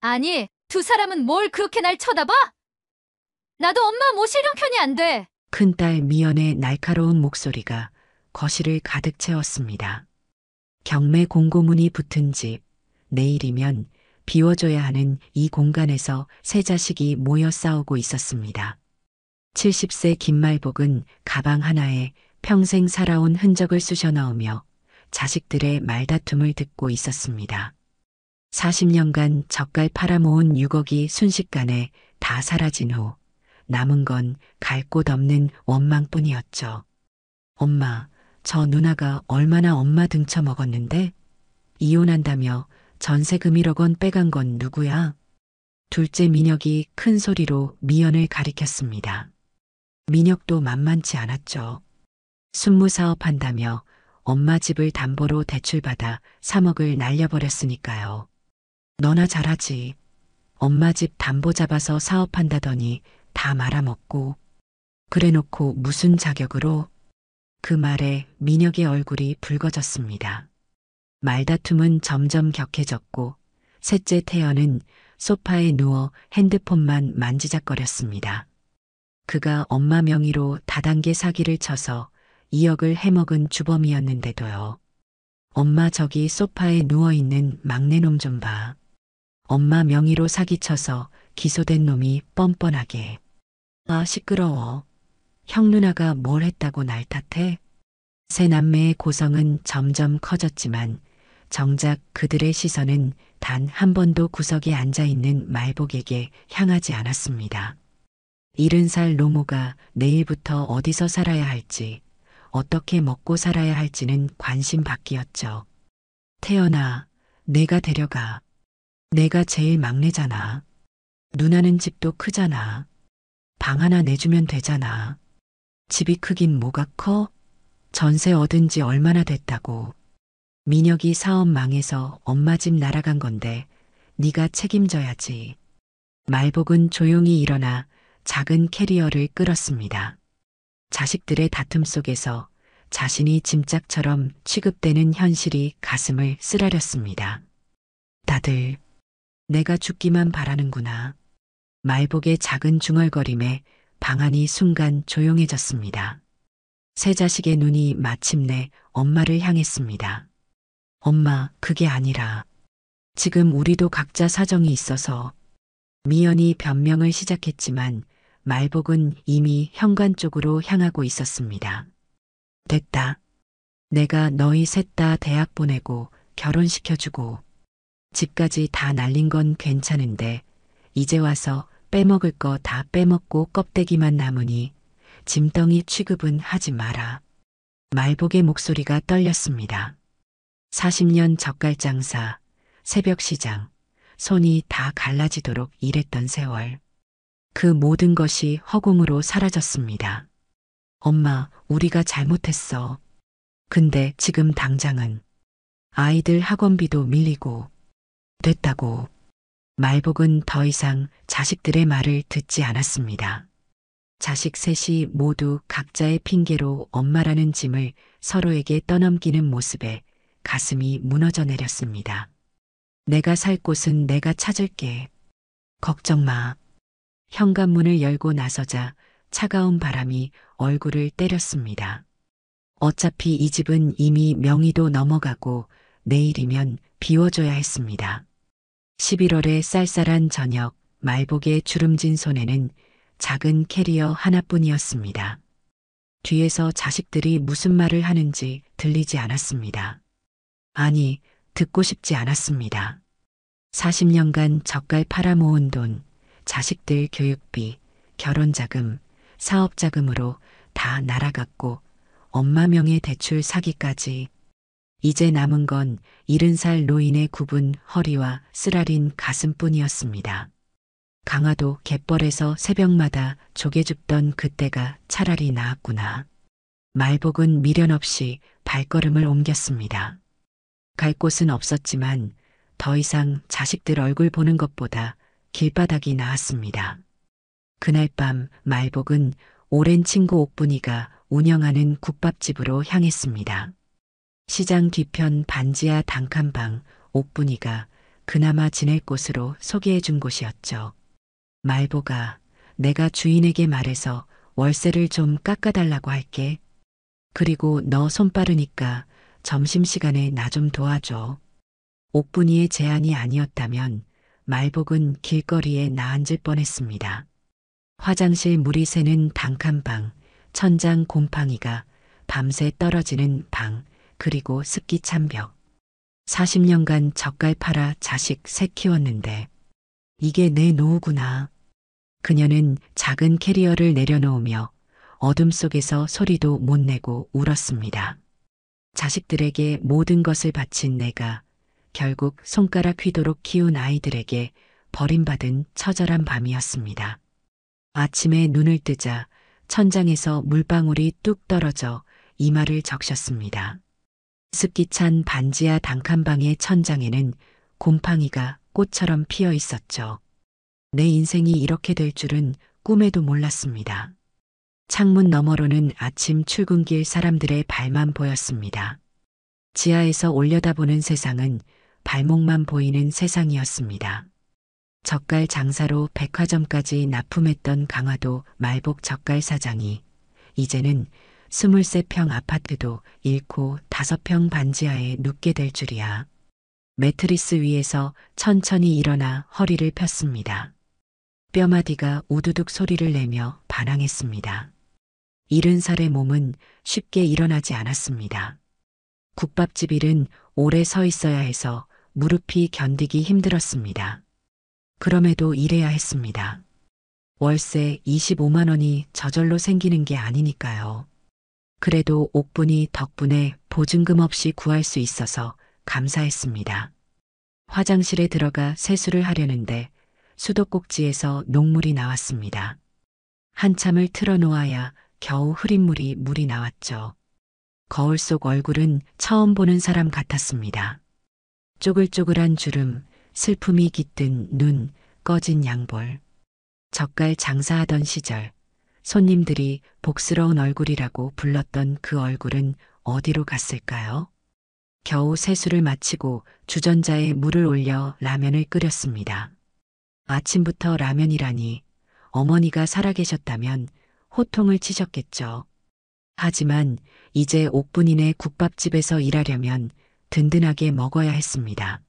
아니, 두 사람은 뭘 그렇게 날 쳐다봐? 나도 엄마 모실 형편이 안 돼. 큰딸 미연의 날카로운 목소리가 거실을 가득 채웠습니다. 경매 공고문이 붙은 집, 내일이면 비워줘야 하는 이 공간에서 세 자식이 모여 싸우고 있었습니다. 70세 김말복은 가방 하나에 평생 살아온 흔적을 쑤셔 넣으며 자식들의 말다툼을 듣고 있었습니다. 40년간 젓갈 팔아모은 6억이 순식간에 다 사라진 후 남은 건 갈 곳 없는 원망뿐이었죠. 엄마, 저 누나가 얼마나 엄마 등쳐 먹었는데? 이혼한다며 전세금 1억 원 빼간 건 누구야? 둘째 민혁이 큰 소리로 미연을 가리켰습니다. 민혁도 만만치 않았죠. 순무사업 한다며 엄마 집을 담보로 대출받아 3억을 날려버렸으니까요. 너나 잘하지. 엄마 집 담보 잡아서 사업한다더니 다 말아먹고. 그래놓고 무슨 자격으로? 그 말에 민혁의 얼굴이 붉어졌습니다. 말다툼은 점점 격해졌고 셋째 태연은 소파에 누워 핸드폰만 만지작거렸습니다. 그가 엄마 명의로 다단계 사기를 쳐서 2억을 해먹은 주범이었는데도요. 엄마 저기 소파에 누워있는 막내놈 좀 봐. 엄마 명의로 사기쳐서 기소된 놈이 뻔뻔하게. 아, 시끄러워. 형 누나가 뭘 했다고 날 탓해? 세 남매의 고성은 점점 커졌지만 정작 그들의 시선은 단 한 번도 구석에 앉아있는 말복에게 향하지 않았습니다. 70살 노모가 내일부터 어디서 살아야 할지, 어떻게 먹고 살아야 할지는 관심 밖이었죠. 태연아, 내가 데려가. 내가 제일 막내잖아. 누나는 집도 크잖아. 방 하나 내주면 되잖아. 집이 크긴 뭐가 커? 전세 얻은 지 얼마나 됐다고. 민혁이 사업 망해서 엄마 집 날아간 건데 네가 책임져야지. 말복은 조용히 일어나 작은 캐리어를 끌었습니다. 자식들의 다툼 속에서 자신이 짐짝처럼 취급되는 현실이 가슴을 쓰라렸습니다. 다들 내가 죽기만 바라는구나. 말복의 작은 중얼거림에 방안이 순간 조용해졌습니다. 세 자식의 눈이 마침내 엄마를 향했습니다. 엄마, 그게 아니라 지금 우리도 각자 사정이 있어서. 미연이 변명을 시작했지만 말복은 이미 현관 쪽으로 향하고 있었습니다. 됐다. 내가 너희 셋 다 대학 보내고 결혼시켜주고 집까지 다 날린 건 괜찮은데 이제 와서 빼먹을 거 다 빼먹고 껍데기만 남으니 짐덩이 취급은 하지 마라. 말복의 목소리가 떨렸습니다. 40년 젓갈장사, 새벽시장, 손이 다 갈라지도록 일했던 세월. 그 모든 것이 허공으로 사라졌습니다. 엄마, 우리가 잘못했어. 근데 지금 당장은 아이들 학원비도 밀리고. 됐다고. 말복은 더 이상 자식들의 말을 듣지 않았습니다. 자식 셋이 모두 각자의 핑계로 엄마라는 짐을 서로에게 떠넘기는 모습에 가슴이 무너져 내렸습니다. 내가 살 곳은 내가 찾을게. 걱정 마. 현관문을 열고 나서자 차가운 바람이 얼굴을 때렸습니다. 어차피 이 집은 이미 명의도 넘어가고 내일이면 비워줘야 했습니다. 11월의 쌀쌀한 저녁, 말복의 주름진 손에는 작은 캐리어 하나뿐이었습니다. 뒤에서 자식들이 무슨 말을 하는지 들리지 않았습니다. 아니, 듣고 싶지 않았습니다. 40년간 젓갈 팔아모은 돈, 자식들 교육비, 결혼자금, 사업자금으로 다 날아갔고 엄마 명의 대출 사기까지. 이제 남은 건 70살 노인의 굽은 허리와 쓰라린 가슴뿐이었습니다. 강화도 갯벌에서 새벽마다 조개 줍던 그때가 차라리 나았구나. 말복은 미련 없이 발걸음을 옮겼습니다. 갈 곳은 없었지만 더 이상 자식들 얼굴 보는 것보다 길바닥이 나았습니다. 그날 밤 말복은 오랜 친구 옥분이가 운영하는 국밥집으로 향했습니다. 시장 뒤편 반지하 단칸방 옥분이가 그나마 지낼 곳으로 소개해 준 곳이었죠. 말보가 내가 주인에게 말해서 월세를 좀 깎아달라고 할게. 그리고 너 손 빠르니까 점심시간에 나 좀 도와줘. 옥분이의 제안이 아니었다면 말복은 길거리에 나앉을 뻔했습니다. 화장실 물이 새는 단칸방, 천장 곰팡이가 밤새 떨어지는 방, 그리고 습기 찬 벽. 40년간 젓갈 팔아 자식 셋 키웠는데 이게 내 노후구나. 그녀는 작은 캐리어를 내려놓으며 어둠 속에서 소리도 못 내고 울었습니다. 자식들에게 모든 것을 바친 내가 결국 손가락 휘도록 키운 아이들에게 버림받은 처절한 밤이었습니다. 아침에 눈을 뜨자 천장에서 물방울이 뚝 떨어져 이마를 적셨습니다. 습기 찬 반지하 단칸방의 천장에는 곰팡이가 꽃처럼 피어 있었죠. 내 인생이 이렇게 될 줄은 꿈에도 몰랐습니다. 창문 너머로는 아침 출근길 사람들의 발만 보였습니다. 지하에서 올려다보는 세상은 발목만 보이는 세상이었습니다. 젓갈 장사로 백화점까지 납품했던 강화도 말복 젓갈 사장이 이제는 23평 아파트도 잃고 5평 반지하에 눕게 될 줄이야. 매트리스 위에서 천천히 일어나 허리를 폈습니다. 뼈마디가 우두둑 소리를 내며 반항했습니다. 70살의 몸은 쉽게 일어나지 않았습니다. 국밥집 일은 오래 서 있어야 해서 무릎이 견디기 힘들었습니다. 그럼에도 일해야 했습니다. 월세 25만 원이 저절로 생기는 게 아니니까요. 그래도 옥분이 덕분에 보증금 없이 구할 수 있어서 감사했습니다. 화장실에 들어가 세수를 하려는데 수도꼭지에서 녹물이 나왔습니다. 한참을 틀어놓아야 겨우 흐린 물이 나왔죠. 거울 속 얼굴은 처음 보는 사람 같았습니다. 쪼글쪼글한 주름, 슬픔이 깃든 눈, 꺼진 양볼. 젓갈 장사하던 시절 손님들이 복스러운 얼굴이라고 불렀던 그 얼굴은 어디로 갔을까요? 겨우 세수를 마치고 주전자에 물을 올려 라면을 끓였습니다. 아침부터 라면이라니 어머니가 살아계셨다면 호통을 치셨겠죠. 하지만 이제 옥분이네 국밥집에서 일하려면 든든하게 먹어야 했습니다.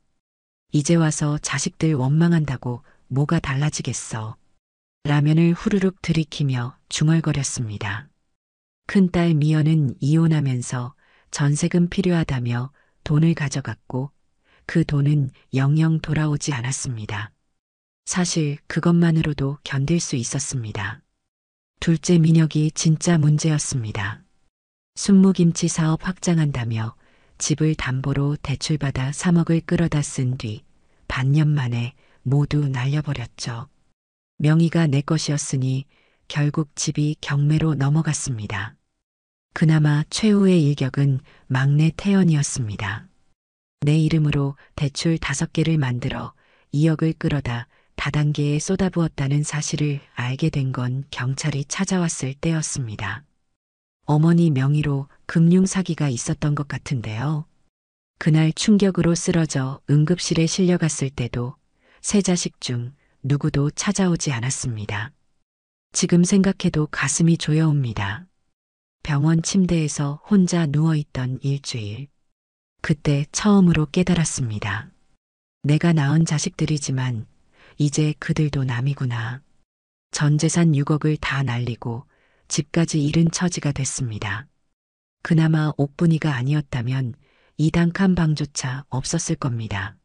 이제 와서 자식들 원망한다고 뭐가 달라지겠어. 라면을 후루룩 들이키며 중얼거렸습니다. 큰딸 미연은 이혼하면서 전세금 필요하다며 돈을 가져갔고 그 돈은 영영 돌아오지 않았습니다. 사실 그것만으로도 견딜 수 있었습니다. 둘째 민혁이 진짜 문제였습니다. 순무김치 사업 확장한다며 집을 담보로 대출받아 3억을 끌어다 쓴 뒤 반년 만에 모두 날려버렸죠. 명의가 내 것이었으니 결국 집이 경매로 넘어갔습니다. 그나마 최후의 일격은 막내 태연이었습니다. 내 이름으로 대출 5개를 만들어 2억을 끌어다 다단계에 쏟아부었다는 사실을 알게 된 건 경찰이 찾아왔을 때였습니다. 어머니 명의로 금융사기가 있었던 것 같은데요. 그날 충격으로 쓰러져 응급실에 실려갔을 때도 세 자식 중 누구도 찾아오지 않았습니다. 지금 생각해도 가슴이 조여옵니다. 병원 침대에서 혼자 누워있던 일주일. 그때 처음으로 깨달았습니다. 내가 낳은 자식들이지만 이제 그들도 남이구나. 전 재산 6억을 다 날리고 집까지 잃은 처지가 됐습니다. 그나마 옥분이가 아니었다면 이 단칸 방조차 없었을 겁니다.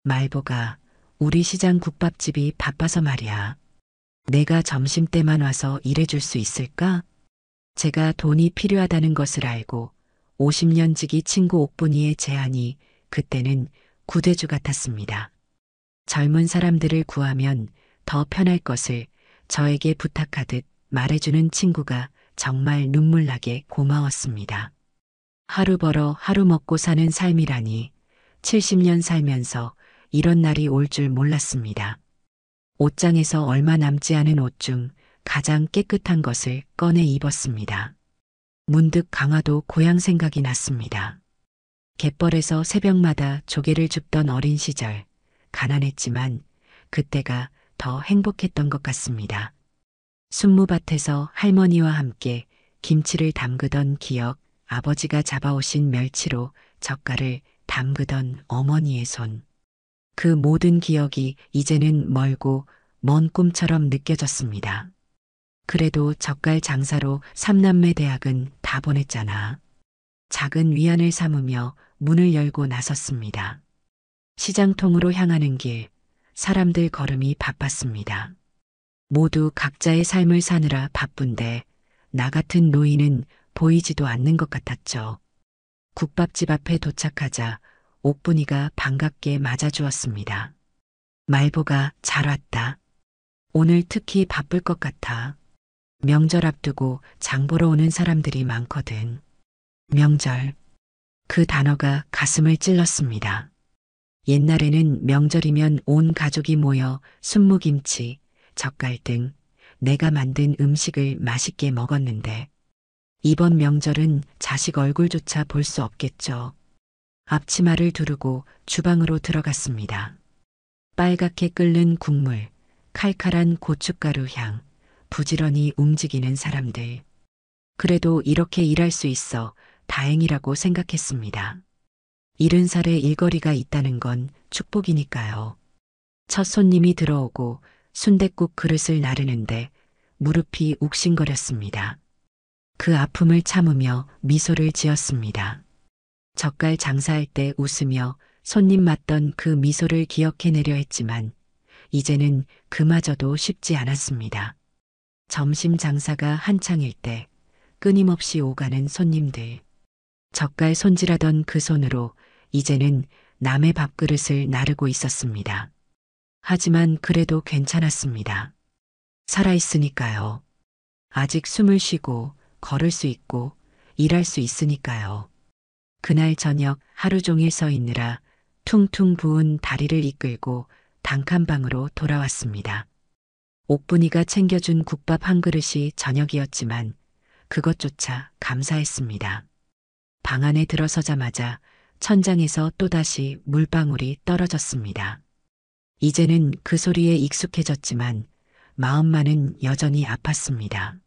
말보가 우리 시장 국밥집이 바빠서 말이야. 내가 점심때만 와서 일해줄 수 있을까? 제가 돈이 필요하다는 것을 알고 50년 지기 친구 옥분이의 제안이 그때는 구대주 같았습니다. 젊은 사람들을 구하면 더 편할 것을 저에게 부탁하듯 말해주는 친구가 정말 눈물나게 고마웠습니다. 하루 벌어 하루 먹고 사는 삶이라니 70년 살면서 이런 날이 올 줄 몰랐습니다. 옷장에서 얼마 남지 않은 옷 중 가장 깨끗한 것을 꺼내 입었습니다. 문득 강화도 고향 생각이 났습니다. 갯벌에서 새벽마다 조개를 줍던 어린 시절, 가난했지만 그때가 더 행복했던 것 같습니다. 순무밭에서 할머니와 함께 김치를 담그던 기억, 아버지가 잡아오신 멸치로 젓갈을 담그던 어머니의 손. 그 모든 기억이 이제는 멀고 먼 꿈처럼 느껴졌습니다. 그래도 젓갈 장사로 삼남매 대학은 다 보냈잖아. 작은 위안을 삼으며 문을 열고 나섰습니다. 시장통으로 향하는 길, 사람들 걸음이 바빴습니다. 모두 각자의 삶을 사느라 바쁜데 나 같은 노인은 보이지도 않는 것 같았죠. 국밥집 앞에 도착하자 옥분이가 반갑게 맞아주었습니다. 말보가 잘 왔다. 오늘 특히 바쁠 것 같아. 명절 앞두고 장 보러 오는 사람들이 많거든. 명절. 그 단어가 가슴을 찔렀습니다. 옛날에는 명절이면 온 가족이 모여 순무김치, 젓갈 등 내가 만든 음식을 맛있게 먹었는데 이번 명절은 자식 얼굴조차 볼 수 없겠죠. 앞치마를 두르고 주방으로 들어갔습니다. 빨갛게 끓는 국물, 칼칼한 고춧가루 향, 부지런히 움직이는 사람들. 그래도 이렇게 일할 수 있어 다행이라고 생각했습니다. 70살의 일거리가 있다는 건 축복이니까요. 첫 손님이 들어오고 순댓국 그릇을 나르는데 무릎이 욱신거렸습니다. 그 아픔을 참으며 미소를 지었습니다. 젓갈 장사할 때 웃으며 손님 맞던 그 미소를 기억해내려 했지만 이제는 그마저도 쉽지 않았습니다. 점심 장사가 한창일 때 끊임없이 오가는 손님들. 젓갈 손질하던 그 손으로 이제는 남의 밥그릇을 나르고 있었습니다. 하지만 그래도 괜찮았습니다. 살아있으니까요. 아직 숨을 쉬고 걸을 수 있고 일할 수 있으니까요. 그날 저녁 하루 종일 서 있느라 퉁퉁 부은 다리를 이끌고 단칸방으로 돌아왔습니다. 옥분이가 챙겨준 국밥 한 그릇이 저녁이었지만 그것조차 감사했습니다. 방 안에 들어서자마자 천장에서 또다시 물방울이 떨어졌습니다. 이제는 그 소리에 익숙해졌지만 마음만은 여전히 아팠습니다.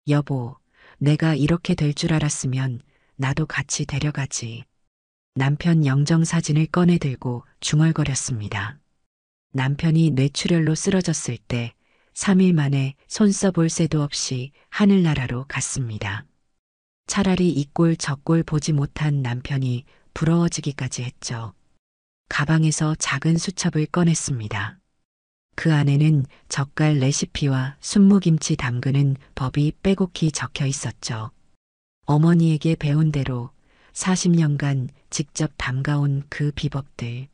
여보, 내가 이렇게 될 줄 알았으면 나도 같이 데려가지. 남편 영정사진을 꺼내 들고 중얼거렸습니다. 남편이 뇌출혈로 쓰러졌을 때 3일 만에 손 써볼 새도 없이 하늘나라로 갔습니다. 차라리 이 꼴 저 꼴 보지 못한 남편이 부러워지기까지 했죠. 가방에서 작은 수첩을 꺼냈습니다. 그 안에는 젓갈 레시피와 순무김치 담그는 법이 빼곡히 적혀 있었죠. 어머니에게 배운 대로 40년간 직접 담가온 그 비법들.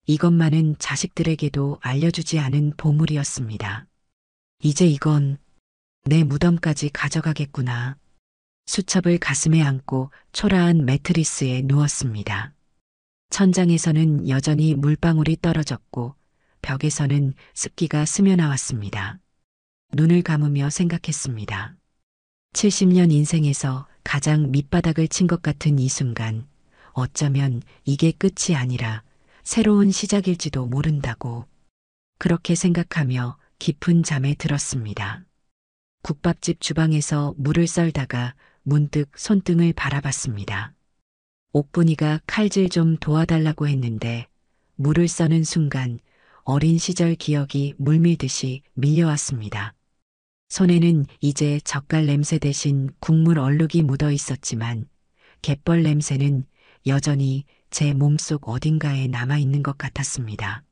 이것만은 자식들에게도 알려주지 않은 보물이었습니다. 이제 이건 내 무덤까지 가져가겠구나. 수첩을 가슴에 안고 초라한 매트리스에 누웠습니다. 천장에서는 여전히 물방울이 떨어졌고 벽에서는 습기가 스며나왔습니다. 눈을 감으며 생각했습니다. 70년 인생에서 가장 밑바닥을 친 것 같은 이 순간, 어쩌면 이게 끝이 아니라 새로운 시작일지도 모른다고. 그렇게 생각하며 깊은 잠에 들었습니다. 국밥집 주방에서 물을 썰다가 문득 손등을 바라봤습니다. 옥분이가 칼질 좀 도와달라고 했는데 물을 써는 순간 어린 시절 기억이 물밀듯이 밀려왔습니다. 손에는 이제 젓갈 냄새 대신 국물 얼룩이 묻어 있었지만 갯벌 냄새는 여전히 제 몸속 어딘가에 남아있는 것 같았습니다.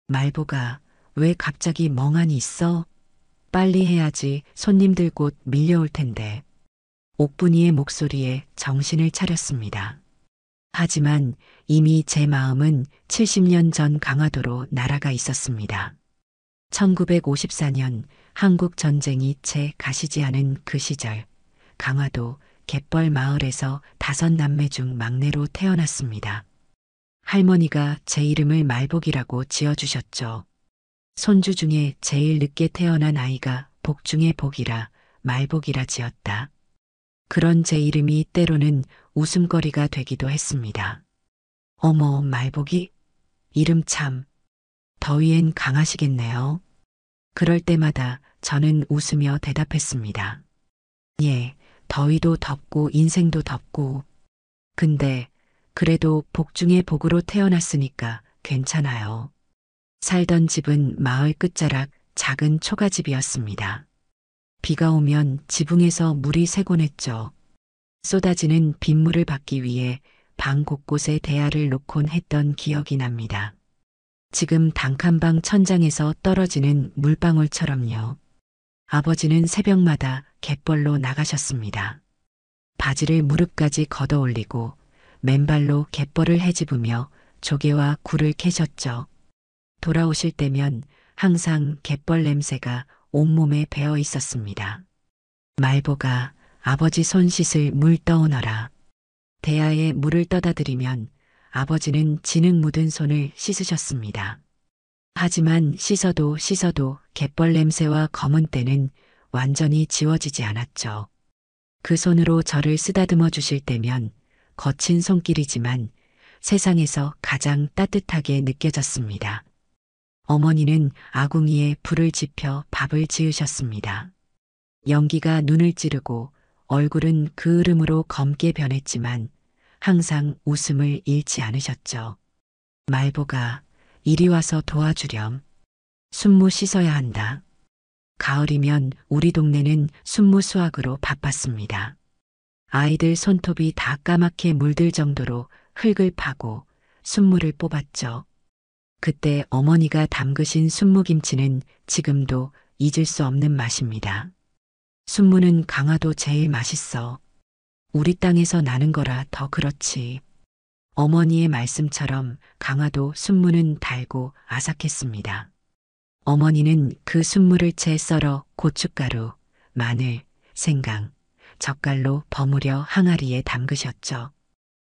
말보가 왜 갑자기 멍하니 있어? 빨리 해야지 손님들 곧 밀려올 텐데. 옥분이의 목소리에 정신을 차렸습니다. 하지만 이미 제 마음은 70년 전 강화도로 날아가 있었습니다. 1954년 한국 전쟁이 채 가시지 않은 그 시절, 강화도 갯벌 마을에서 5남매 중 막내로 태어났습니다. 할머니가 제 이름을 말복이라고 지어주셨죠. 손주 중에 제일 늦게 태어난 아이가 복 중의 복이라 말복이라 지었다. 그런 제 이름이 때로는 웃음거리가 되기도 했습니다. 어머, 말복이? 이름 참 더위엔 강하시겠네요. 그럴 때마다 저는 웃으며 대답했습니다. 예, 더위도 덥고 인생도 덥고. 근데 그래도 복 중에 복으로 태어났으니까 괜찮아요. 살던 집은 마을 끝자락 작은 초가집이었습니다. 비가 오면 지붕에서 물이 새곤 했죠. 쏟아지는 빗물을 받기 위해 방 곳곳에 대야를 놓곤 했던 기억이 납니다. 지금 단칸방 천장에서 떨어지는 물방울처럼요. 아버지는 새벽마다 갯벌로 나가셨습니다. 바지를 무릎까지 걷어 올리고 맨발로 갯벌을 헤집으며 조개와 굴을 캐셨죠. 돌아오실 때면 항상 갯벌 냄새가 온몸에 배어 있었습니다. 말보가 아버지 손 씻을 물 떠오너라. 대야에 물을 떠다 드리면 아버지는 진흙 묻은 손을 씻으셨습니다. 하지만 씻어도 갯벌 냄새와 검은 때는 완전히 지워지지 않았죠. 그 손으로 저를 쓰다듬어 주실 때면 거친 손길이지만 세상에서 가장 따뜻하게 느껴졌습니다. 어머니는 아궁이에 불을 지펴 밥을 지으셨습니다. 연기가 눈을 찌르고 얼굴은 그을음으로 검게 변했지만 항상 웃음을 잃지 않으셨죠. 말보가 이리 와서 도와주렴. 순무 씻어야 한다. 가을이면 우리 동네는 순무 수확으로 바빴습니다. 아이들 손톱이 다 까맣게 물들 정도로 흙을 파고 순무를 뽑았죠. 그때 어머니가 담그신 순무김치는 지금도 잊을 수 없는 맛입니다. 순무는 강화도 제일 맛있어. 우리 땅에서 나는 거라 더 그렇지. 어머니의 말씀처럼 강화도 순무는 달고 아삭했습니다. 어머니는 그 순무를 채 썰어 고춧가루, 마늘, 생강, 젓갈로 버무려 항아리에 담그셨죠.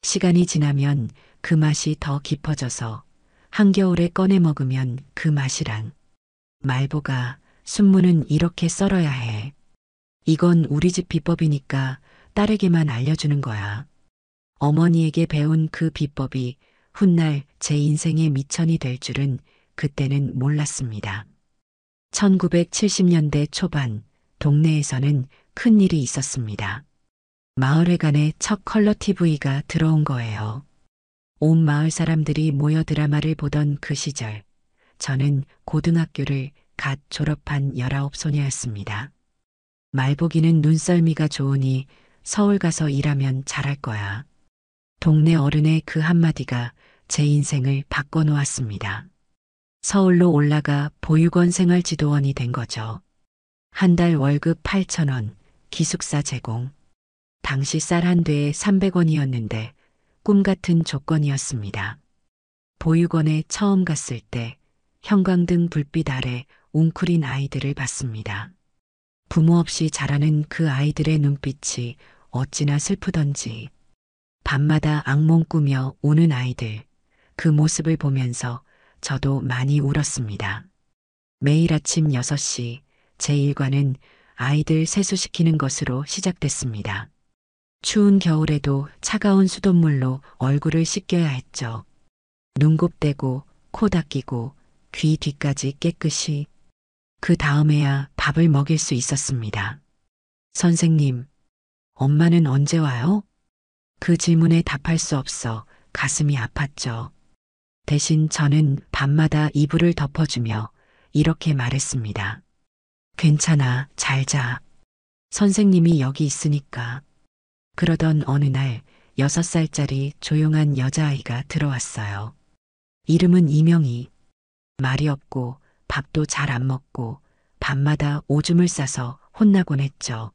시간이 지나면 그 맛이 더 깊어져서 한겨울에 꺼내 먹으면 그 맛이란. 말보가 순무는 이렇게 썰어야 해. 이건 우리 집 비법이니까 딸에게만 알려주는 거야. 어머니에게 배운 그 비법이 훗날 제 인생의 미천이 될 줄은 그때는 몰랐습니다. 1970년대 초반 동네에서는 큰 일이 있었습니다. 마을회관에 첫 컬러 TV가 들어온 거예요. 온 마을 사람들이 모여 드라마를 보던 그 시절, 저는 고등학교를 갓 졸업한 19소녀였습니다. 말보기는 눈썰미가 좋으니 서울 가서 일하면 잘할 거야. 동네 어른의 그 한마디가 제 인생을 바꿔놓았습니다. 서울로 올라가 보육원 생활지도원이 된 거죠. 한 달 월급 8,000원, 기숙사 제공. 당시 쌀 한 대에 300원이었는데 꿈 같은 조건이었습니다. 보육원에 처음 갔을 때 형광등 불빛 아래 웅크린 아이들을 봤습니다. 부모 없이 자라는 그 아이들의 눈빛이 어찌나 슬프던지. 밤마다 악몽 꾸며 우는 아이들, 그 모습을 보면서 저도 많이 울었습니다. 매일 아침 6시 제 일과는 아이들 세수시키는 것으로 시작됐습니다. 추운 겨울에도 차가운 수돗물로 얼굴을 씻겨야 했죠. 눈곱 떼고 코 닦이고 귀 뒤까지 깨끗이. 그 다음에야 밥을 먹일 수 있었습니다. 선생님, 엄마는 언제 와요? 그 질문에 답할 수 없어 가슴이 아팠죠. 대신 저는 밤마다 이불을 덮어주며 이렇게 말했습니다. 괜찮아, 잘 자. 선생님이 여기 있으니까. 그러던 어느 날 6살짜리 조용한 여자아이가 들어왔어요. 이름은 이명희. 말이 없고 밥도 잘 안 먹고 밤마다 오줌을 싸서 혼나곤 했죠.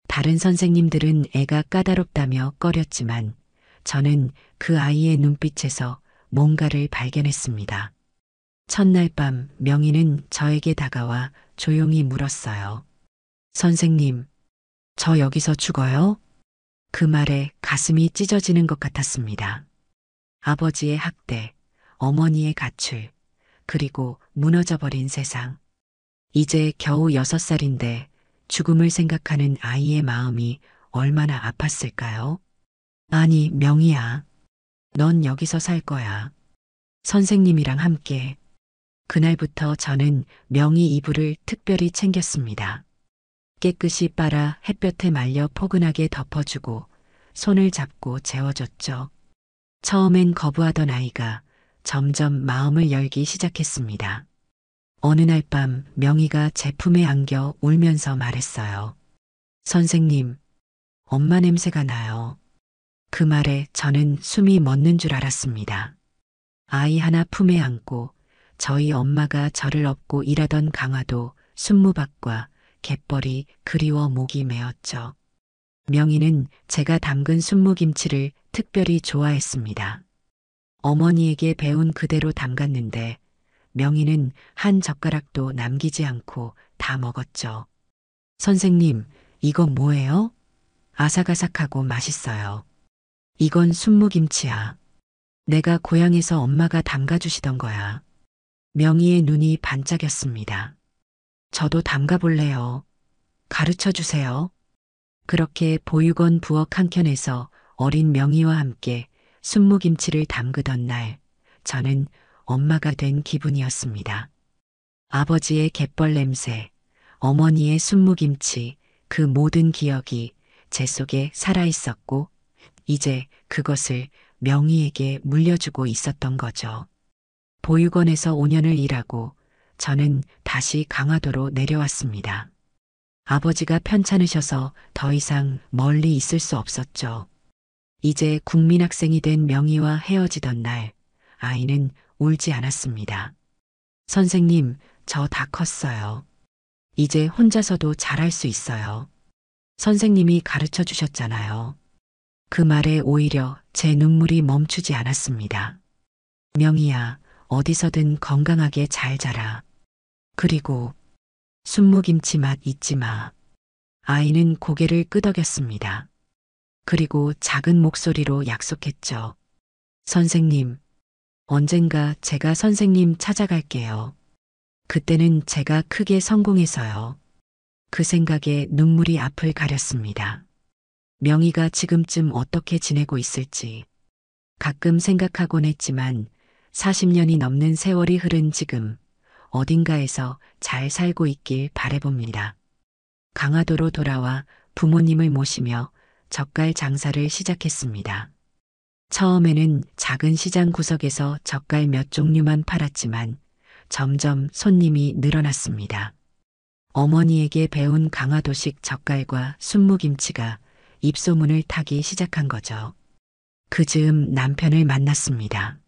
다른 선생님들은 애가 까다롭다며 꺼렸지만 저는 그 아이의 눈빛에서 뭔가를 발견했습니다. 첫날 밤 명희는 저에게 다가와 조용히 물었어요. 선생님, 저 여기서 죽어요? 그 말에 가슴이 찢어지는 것 같았습니다. 아버지의 학대, 어머니의 가출, 그리고 무너져버린 세상. 이제 겨우 6살인데 죽음을 생각하는 아이의 마음이 얼마나 아팠을까요? 아니, 명희야. 넌 여기서 살 거야. 선생님이랑 함께. 그날부터 저는 명희 이불을 특별히 챙겼습니다. 깨끗이 빨아 햇볕에 말려 포근하게 덮어주고 손을 잡고 재워줬죠. 처음엔 거부하던 아이가 점점 마음을 열기 시작했습니다. 어느 날 밤 명희가 제 품에 안겨 울면서 말했어요. 선생님, 엄마 냄새가 나요. 그 말에 저는 숨이 멎는 줄 알았습니다. 아이 하나 품에 안고 저희 엄마가 저를 업고 일하던 강화도 순무밭과 갯벌이 그리워 목이 메었죠. 명희는 제가 담근 순무김치를 특별히 좋아했습니다. 어머니에게 배운 그대로 담갔는데 명희는 한 젓가락도 남기지 않고 다 먹었죠. 선생님, 이건 뭐예요? 아삭아삭하고 맛있어요. 이건 순무김치야. 내가 고향에서 엄마가 담가주시던 거야. 명희의 눈이 반짝였습니다. 저도 담가볼래요. 가르쳐 주세요. 그렇게 보육원 부엌 한켠에서 어린 명희와 함께 순무김치를 담그던 날, 저는 엄마가 된 기분이었습니다. 아버지의 갯벌 냄새, 어머니의 순무김치, 그 모든 기억이 제 속에 살아있었고, 이제 그것을 명희에게 물려주고 있었던 거죠. 보육원에서 5년을 일하고 저는 다시 강화도로 내려왔습니다. 아버지가 편찮으셔서 더 이상 멀리 있을 수 없었죠. 이제 국민학생이 된 명희와 헤어지던 날, 아이는 울지 않았습니다. 선생님, 저 다 컸어요. 이제 혼자서도 잘할 수 있어요. 선생님이 가르쳐 주셨잖아요. 그 말에 오히려 제 눈물이 멈추지 않았습니다. 명희야, 어디서든 건강하게 잘 자라. 그리고 순무김치 맛 잊지 마. 아이는 고개를 끄덕였습니다. 그리고 작은 목소리로 약속했죠. 선생님, 언젠가 제가 선생님 찾아갈게요. 그때는 제가 크게 성공해서요. 그 생각에 눈물이 앞을 가렸습니다. 명희가 지금쯤 어떻게 지내고 있을지 가끔 생각하곤 했지만 40년이 넘는 세월이 흐른 지금 어딘가에서 잘 살고 있길 바라봅니다. 강화도로 돌아와 부모님을 모시며 젓갈 장사를 시작했습니다. 처음에는 작은 시장 구석에서 젓갈 몇 종류만 팔았지만 점점 손님이 늘어났습니다. 어머니에게 배운 강화도식 젓갈과 순무김치가 입소문을 타기 시작한 거죠. 그 즈음 남편을 만났습니다.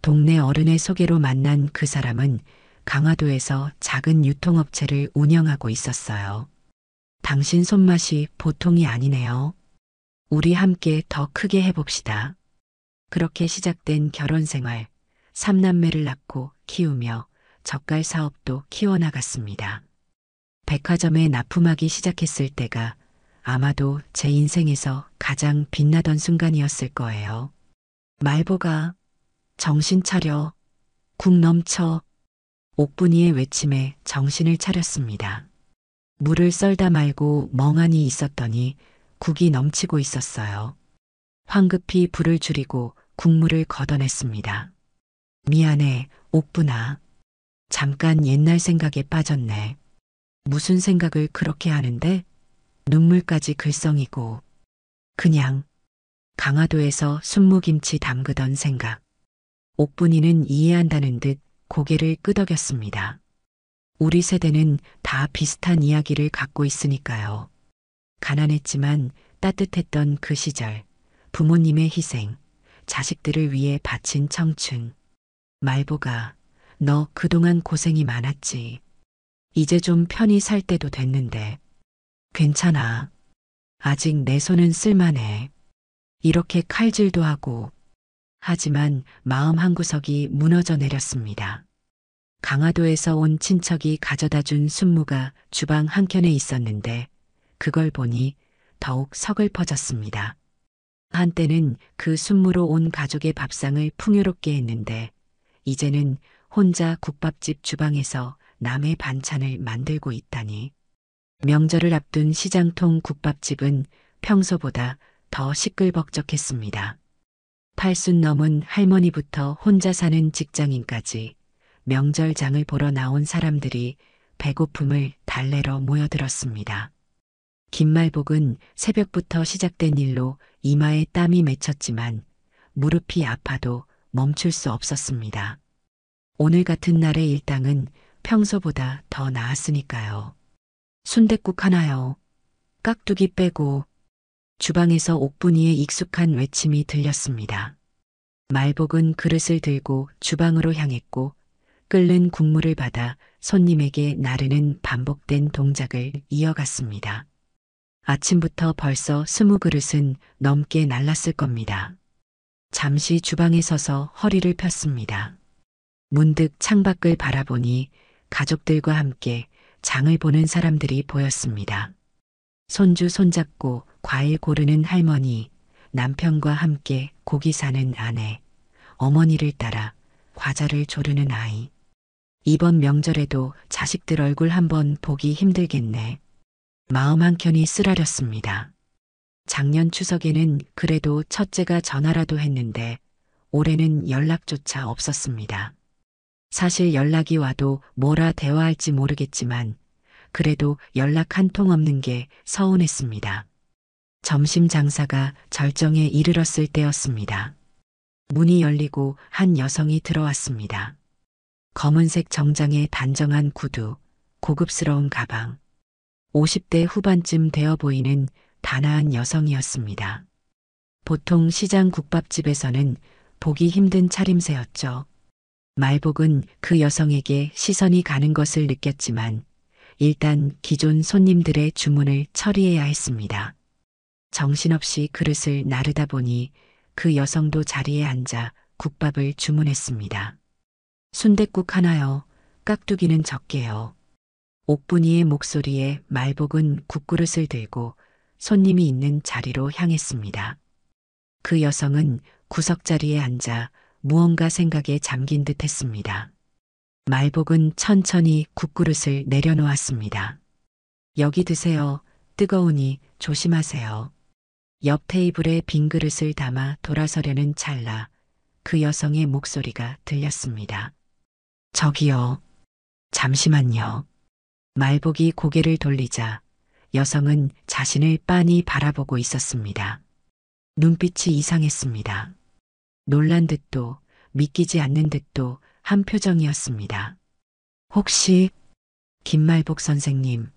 동네 어른의 소개로 만난 그 사람은 강화도에서 작은 유통업체를 운영하고 있었어요. 당신 손맛이 보통이 아니네요. 우리 함께 더 크게 해봅시다. 그렇게 시작된 결혼 생활, 3남매를 낳고 키우며 젓갈 사업도 키워나갔습니다. 백화점에 납품하기 시작했을 때가 아마도 제 인생에서 가장 빛나던 순간이었을 거예요. 말보가 정신 차려, 국 넘쳐. 옥분이의 외침에 정신을 차렸습니다. 물을 썰다 말고 멍하니 있었더니 국이 넘치고 있었어요. 황급히 불을 줄이고 국물을 걷어냈습니다. 미안해, 옥분아. 잠깐 옛날 생각에 빠졌네. 무슨 생각을 그렇게 하는데? 눈물까지 글썽이고. 그냥 강화도에서 순무김치 담그던 생각. 옥분이는 이해한다는 듯 고개를 끄덕였습니다. 우리 세대는 다 비슷한 이야기를 갖고 있으니까요. 가난했지만 따뜻했던 그 시절, 부모님의 희생, 자식들을 위해 바친 청춘. 말보가, 너 그동안 고생이 많았지. 이제 좀 편히 살 때도 됐는데. 괜찮아. 아직 내 손은 쓸만해. 이렇게 칼질도 하고. 하지만 마음 한구석이 무너져 내렸습니다. 강화도에서 온 친척이 가져다 준 순무가 주방 한켠에 있었는데 그걸 보니 더욱 서글퍼졌습니다. 한때는 그 순무로 온 가족의 밥상을 풍요롭게 했는데 이제는 혼자 국밥집 주방에서 남의 반찬을 만들고 있다니. 명절을 앞둔 시장통 국밥집은 평소보다 더 시끌벅적했습니다. 80 넘은 할머니부터 혼자 사는 직장인까지 명절장을 보러 나온 사람들이 배고픔을 달래러 모여들었습니다. 김말복은 새벽부터 시작된 일로 이마에 땀이 맺혔지만 무릎이 아파도 멈출 수 없었습니다. 오늘 같은 날의 일당은 평소보다 더 나았으니까요. 순댓국 하나요. 깍두기 빼고. 주방에서 옥분이의 익숙한 외침이 들렸습니다. 말복은 그릇을 들고 주방으로 향했고 끓는 국물을 받아 손님에게 나르는 반복된 동작을 이어갔습니다. 아침부터 벌써 20그릇은 넘게 날랐을 겁니다. 잠시 주방에 서서 허리를 폈습니다. 문득 창밖을 바라보니 가족들과 함께 장을 보는 사람들이 보였습니다. 손주 손잡고 과일 고르는 할머니, 남편과 함께 고기 사는 아내, 어머니를 따라 과자를 조르는 아이. 이번 명절에도 자식들 얼굴 한번 보기 힘들겠네. 마음 한켠이 쓰라렸습니다. 작년 추석에는 그래도 첫째가 전화라도 했는데 올해는 연락조차 없었습니다. 사실 연락이 와도 뭐라 대화할지 모르겠지만 그래도 연락 한 통 없는 게 서운했습니다. 점심 장사가 절정에 이르렀을 때였습니다. 문이 열리고 한 여성이 들어왔습니다. 검은색 정장에 단정한 구두, 고급스러운 가방. 50대 후반쯤 되어 보이는 단아한 여성이었습니다. 보통 시장 국밥집에서는 보기 힘든 차림새였죠. 말복은 그 여성에게 시선이 가는 것을 느꼈지만 일단 기존 손님들의 주문을 처리해야 했습니다. 정신없이 그릇을 나르다 보니 그 여성도 자리에 앉아 국밥을 주문했습니다. 순댓국 하나요. 깍두기는 적게요. 옥분이의 목소리에 말복은 국그릇을 들고 손님이 있는 자리로 향했습니다. 그 여성은 구석자리에 앉아 무언가 생각에 잠긴 듯 했습니다. 말복은 천천히 국그릇을 내려놓았습니다. 여기 드세요. 뜨거우니 조심하세요. 옆 테이블에 빈 그릇을 담아 돌아서려는 찰나 그 여성의 목소리가 들렸습니다. 저기요. 잠시만요. 말복이 고개를 돌리자 여성은 자신을 빤히 바라보고 있었습니다. 눈빛이 이상했습니다. 놀란 듯도 믿기지 않는 듯도 한 표정이었습니다. 혹시 김말복 선생님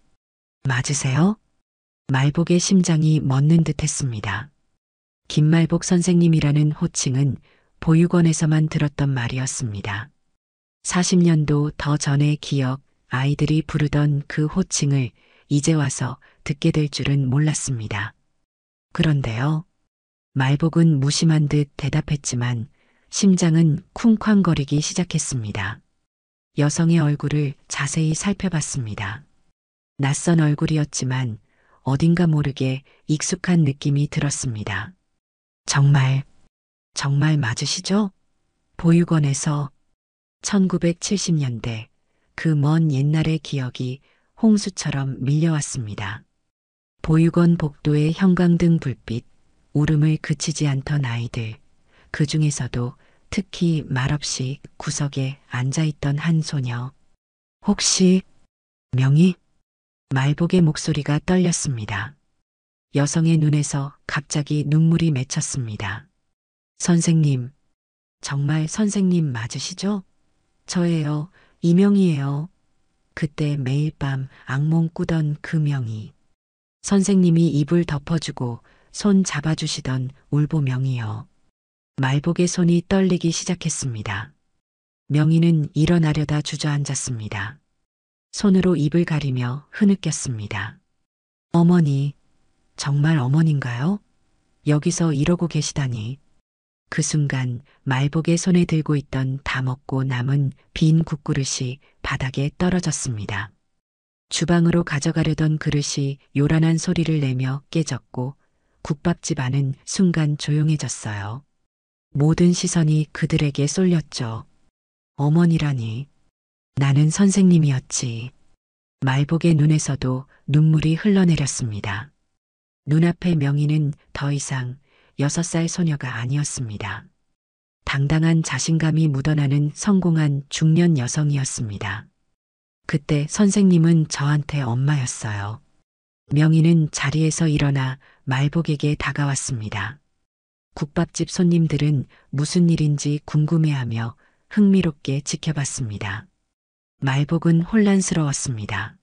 맞으세요? 말복의 심장이 멎는 듯 했습니다. 김말복 선생님이라는 호칭은 보육원에서만 들었던 말이었습니다. 40년도 더 전의 기억, 아이들이 부르던 그 호칭을 이제 와서 듣게 될 줄은 몰랐습니다. 그런데요. 말복은 무심한 듯 대답했지만 심장은 쿵쾅거리기 시작했습니다. 여성의 얼굴을 자세히 살펴봤습니다. 낯선 얼굴이었지만 어딘가 모르게 익숙한 느낌이 들었습니다. 정말 맞으시죠? 보육원에서 1970년대 그 먼 옛날의 기억이 홍수처럼 밀려왔습니다. 보육원 복도의 형광등 불빛, 울음을 그치지 않던 아이들, 그 중에서도 특히 말없이 구석에 앉아있던 한 소녀. 혹시 명희? 말복의 목소리가 떨렸습니다. 여성의 눈에서 갑자기 눈물이 맺혔습니다. 선생님, 정말 선생님 맞으시죠? 저예요. 이명희예요. 그때 매일 밤 악몽 꾸던 그 명희. 선생님이 이불 덮어주고 손 잡아주시던 울보 명희요. 말복의 손이 떨리기 시작했습니다. 명희는 일어나려다 주저앉았습니다. 손으로 입을 가리며 흐느꼈습니다. 어머니, 정말 어머니인가요? 여기서 이러고 계시다니. 그 순간 말복의 손에 들고 있던 다 먹고 남은 빈 국그릇이 바닥에 떨어졌습니다. 주방으로 가져가려던 그릇이 요란한 소리를 내며 깨졌고 국밥집 안은 순간 조용해졌어요. 모든 시선이 그들에게 쏠렸죠. 어머니라니. 나는 선생님이었지. 말복의 눈에서도 눈물이 흘러내렸습니다. 눈앞의 명희는 더 이상 6살 소녀가 아니었습니다. 당당한 자신감이 묻어나는 성공한 중년 여성이었습니다. 그때 선생님은 저한테 엄마였어요. 명희는 자리에서 일어나 말복에게 다가왔습니다. 국밥집 손님들은 무슨 일인지 궁금해하며 흥미롭게 지켜봤습니다. 말복은 혼란스러웠습니다.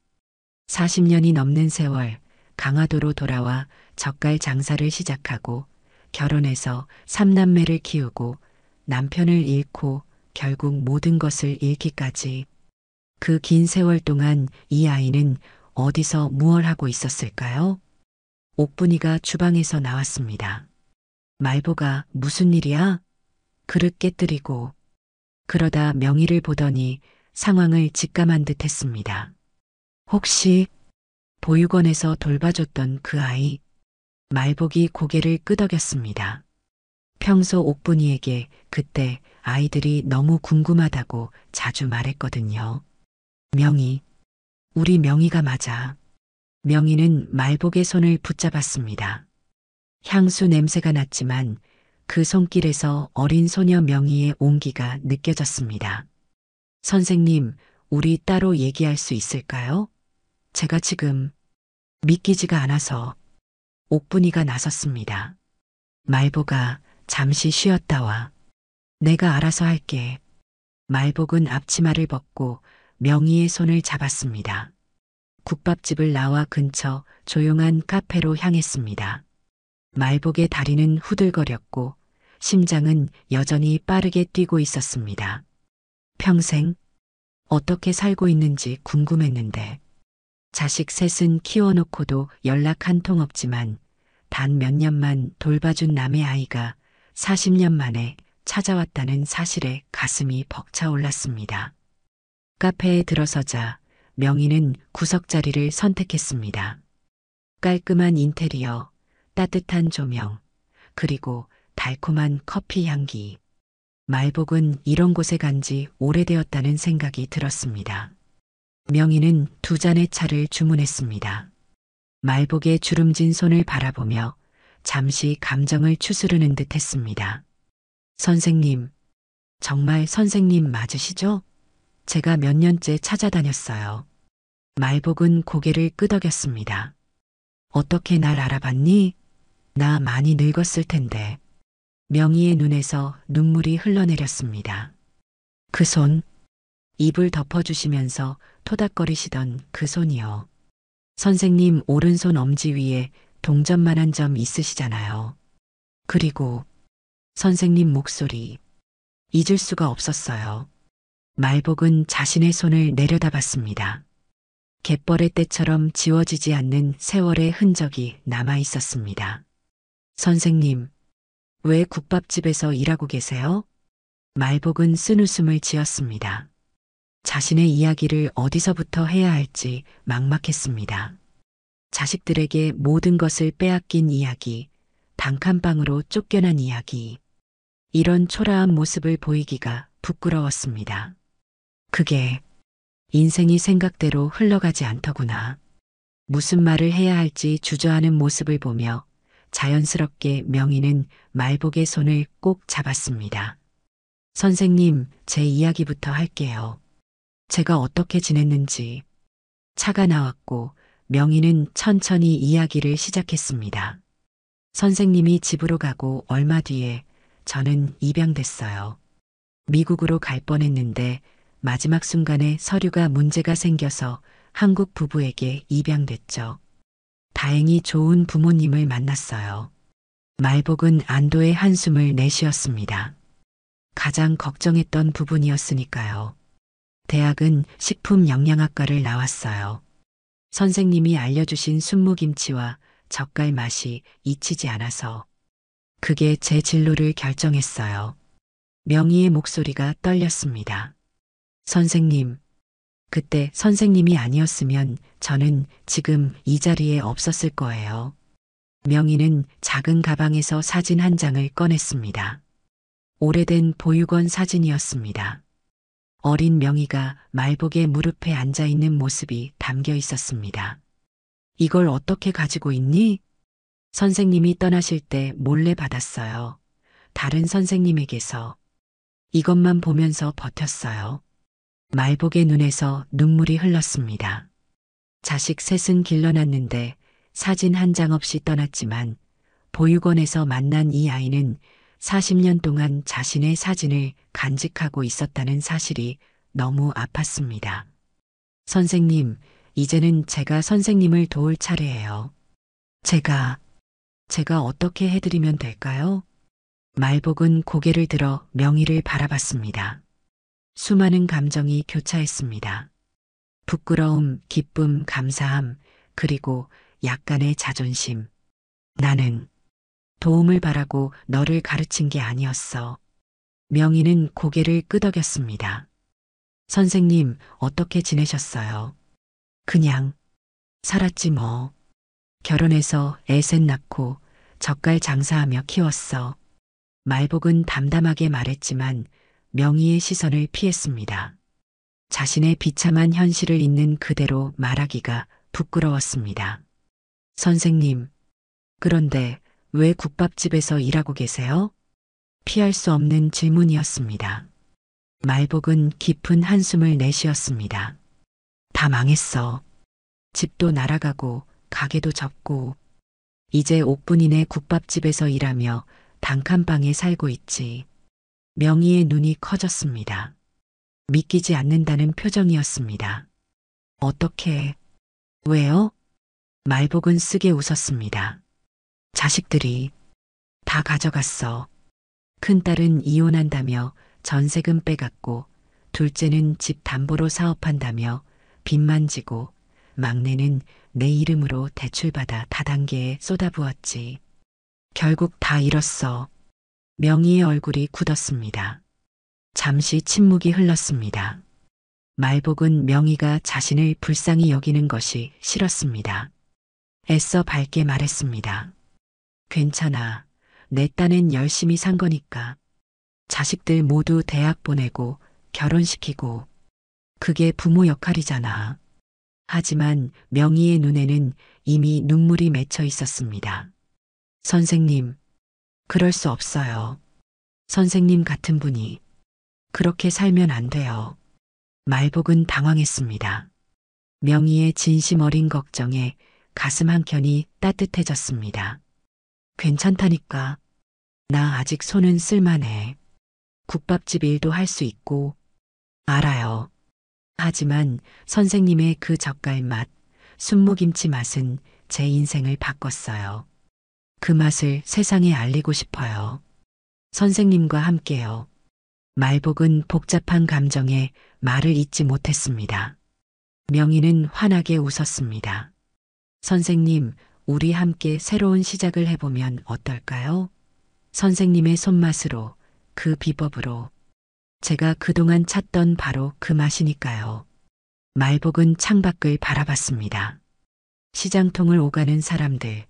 40년이 넘는 세월 강화도로 돌아와 젓갈 장사를 시작하고 결혼해서 3남매를 키우고 남편을 잃고 결국 모든 것을 잃기까지 그 긴 세월 동안 이 아이는 어디서 무얼 하고 있었을까요? 옥분이가 주방에서 나왔습니다. 말보가 무슨 일이야? 그릇 깨뜨리고 그러다 명희를 보더니 상황을 직감한 듯 했습니다. 혹시 보육원에서 돌봐줬던 그 아이? 말복이 고개를 끄덕였습니다. 평소 옥분이에게 그때 아이들이 너무 궁금하다고 자주 말했거든요. 명희, 우리 명희가 맞아. 명희는 말복의 손을 붙잡았습니다. 향수 냄새가 났지만 그 손길에서 어린 소녀 명희의 온기가 느껴졌습니다. 선생님, 우리 따로 얘기할 수 있을까요? 제가 지금 믿기지가 않아서. 옥분이가 나섰습니다. 말복아, 잠시 쉬었다 와. 내가 알아서 할게. 말복은 앞치마를 벗고 명희의 손을 잡았습니다. 국밥집을 나와 근처 조용한 카페로 향했습니다. 말복의 다리는 후들거렸고 심장은 여전히 빠르게 뛰고 있었습니다. 평생 어떻게 살고 있는지 궁금했는데 자식 셋은 키워놓고도 연락 한 통 없지만 단 몇 년만 돌봐준 남의 아이가 40년 만에 찾아왔다는 사실에 가슴이 벅차올랐습니다. 카페에 들어서자 명희는 구석자리를 선택했습니다. 깔끔한 인테리어, 따뜻한 조명, 그리고 달콤한 커피 향기. 말복은 이런 곳에 간 지 오래되었다는 생각이 들었습니다. 명희는 2잔의 차를 주문했습니다. 말복의 주름진 손을 바라보며 잠시 감정을 추스르는 듯 했습니다. 선생님, 정말 선생님 맞으시죠? 제가 몇 년째 찾아다녔어요. 말복은 고개를 끄덕였습니다. 어떻게 날 알아봤니? 나 많이 늙었을 텐데. 명희의 눈에서 눈물이 흘러내렸습니다. 그 손, 입을 덮어주시면서 토닥거리시던 그 손이요. 선생님 오른손 엄지 위에 동전만한 점 있으시잖아요. 그리고 선생님 목소리, 잊을 수가 없었어요. 말복은 자신의 손을 내려다봤습니다. 갯벌의 때처럼 지워지지 않는 세월의 흔적이 남아 있었습니다. 선생님, 왜 국밥집에서 일하고 계세요? 말복은 쓴웃음을 지었습니다. 자신의 이야기를 어디서부터 해야 할지 막막했습니다. 자식들에게 모든 것을 빼앗긴 이야기, 단칸방으로 쫓겨난 이야기. 이런 초라한 모습을 보이기가 부끄러웠습니다. 그게 인생이 생각대로 흘러가지 않더구나. 무슨 말을 해야 할지 주저하는 모습을 보며 자연스럽게 명희는 말복의 손을 꼭 잡았습니다. 선생님, 제 이야기부터 할게요. 제가 어떻게 지냈는지. 차가 나왔고 명희는 천천히 이야기를 시작했습니다. 선생님이 집으로 가고 얼마 뒤에 저는 입양됐어요. 미국으로 갈 뻔했는데 마지막 순간에 서류가 문제가 생겨서 한국 부부에게 입양됐죠. 다행히 좋은 부모님을 만났어요. 말복은 안도의 한숨을 내쉬었습니다. 가장 걱정했던 부분이었으니까요. 대학은 식품영양학과를 나왔어요. 선생님이 알려주신 순무김치와 젓갈 맛이 잊히지 않아서 그게 제 진로를 결정했어요. 명희의 목소리가 떨렸습니다. 선생님, 그때 선생님이 아니었으면 저는 지금 이 자리에 없었을 거예요. 명희는 작은 가방에서 사진 한 장을 꺼냈습니다. 오래된 보육원 사진이었습니다. 어린 명희가 말복의 무릎에 앉아 있는 모습이 담겨 있었습니다. 이걸 어떻게 가지고 있니? 선생님이 떠나실 때 몰래 받았어요. 다른 선생님에게서. 이것만 보면서 버텼어요. 말복의 눈에서 눈물이 흘렀습니다. 자식 셋은 길러놨는데 사진 한 장 없이 떠났지만 보육원에서 만난 이 아이는 40년 동안 자신의 사진을 간직하고 있었다는 사실이 너무 아팠습니다. 선생님, 이제는 제가 선생님을 도울 차례예요. 제가 어떻게 해드리면 될까요? 말복은 고개를 들어 명희를 바라봤습니다. 수많은 감정이 교차했습니다. 부끄러움, 기쁨, 감사함, 그리고 약간의 자존심. 나는 도움을 바라고 너를 가르친 게 아니었어. 명희는 고개를 끄덕였습니다. 선생님, 어떻게 지내셨어요? 그냥 살았지 뭐. 결혼해서 애 셋 낳고 젓갈 장사하며 키웠어. 말복은 담담하게 말했지만 명희의 시선을 피했습니다. 자신의 비참한 현실을 있는 그대로 말하기가 부끄러웠습니다. 선생님, 그런데 왜 국밥집에서 일하고 계세요? 피할 수 없는 질문이었습니다. 말복은 깊은 한숨을 내쉬었습니다. 다 망했어. 집도 날아가고 가게도 접고 이제 옥분이네 국밥집에서 일하며 단칸방에 살고 있지. 명희의 눈이 커졌습니다. 믿기지 않는다는 표정이었습니다. 어떻게, 왜요? 말복은 쓰게 웃었습니다. 자식들이 다 가져갔어. 큰딸은 이혼한다며 전세금 빼갔고, 둘째는 집 담보로 사업한다며 빚만 지고, 막내는 내 이름으로 대출받아 다단계에 쏟아부었지. 결국 다 잃었어. 명희의 얼굴이 굳었습니다. 잠시 침묵이 흘렀습니다. 말복은 명희가 자신을 불쌍히 여기는 것이 싫었습니다. 애써 밝게 말했습니다. 괜찮아. 내 딴엔 열심히 산 거니까. 자식들 모두 대학 보내고 결혼시키고. 그게 부모 역할이잖아. 하지만 명희의 눈에는 이미 눈물이 맺혀 있었습니다. 선생님, 그럴 수 없어요. 선생님 같은 분이 그렇게 살면 안 돼요. 말복은 당황했습니다. 명희의 진심 어린 걱정에 가슴 한켠이 따뜻해졌습니다. 괜찮다니까. 나 아직 손은 쓸만해. 국밥집 일도 할 수 있고. 알아요. 하지만 선생님의 그 젓갈 맛, 순무김치 맛은 제 인생을 바꿨어요. 그 맛을 세상에 알리고 싶어요. 선생님과 함께요. 말복은 복잡한 감정에 말을 잇지 못했습니다. 명희는 환하게 웃었습니다. 선생님, 우리 함께 새로운 시작을 해보면 어떨까요? 선생님의 손맛으로, 그 비법으로. 제가 그동안 찾던 바로 그 맛이니까요. 말복은 창밖을 바라봤습니다. 시장통을 오가는 사람들,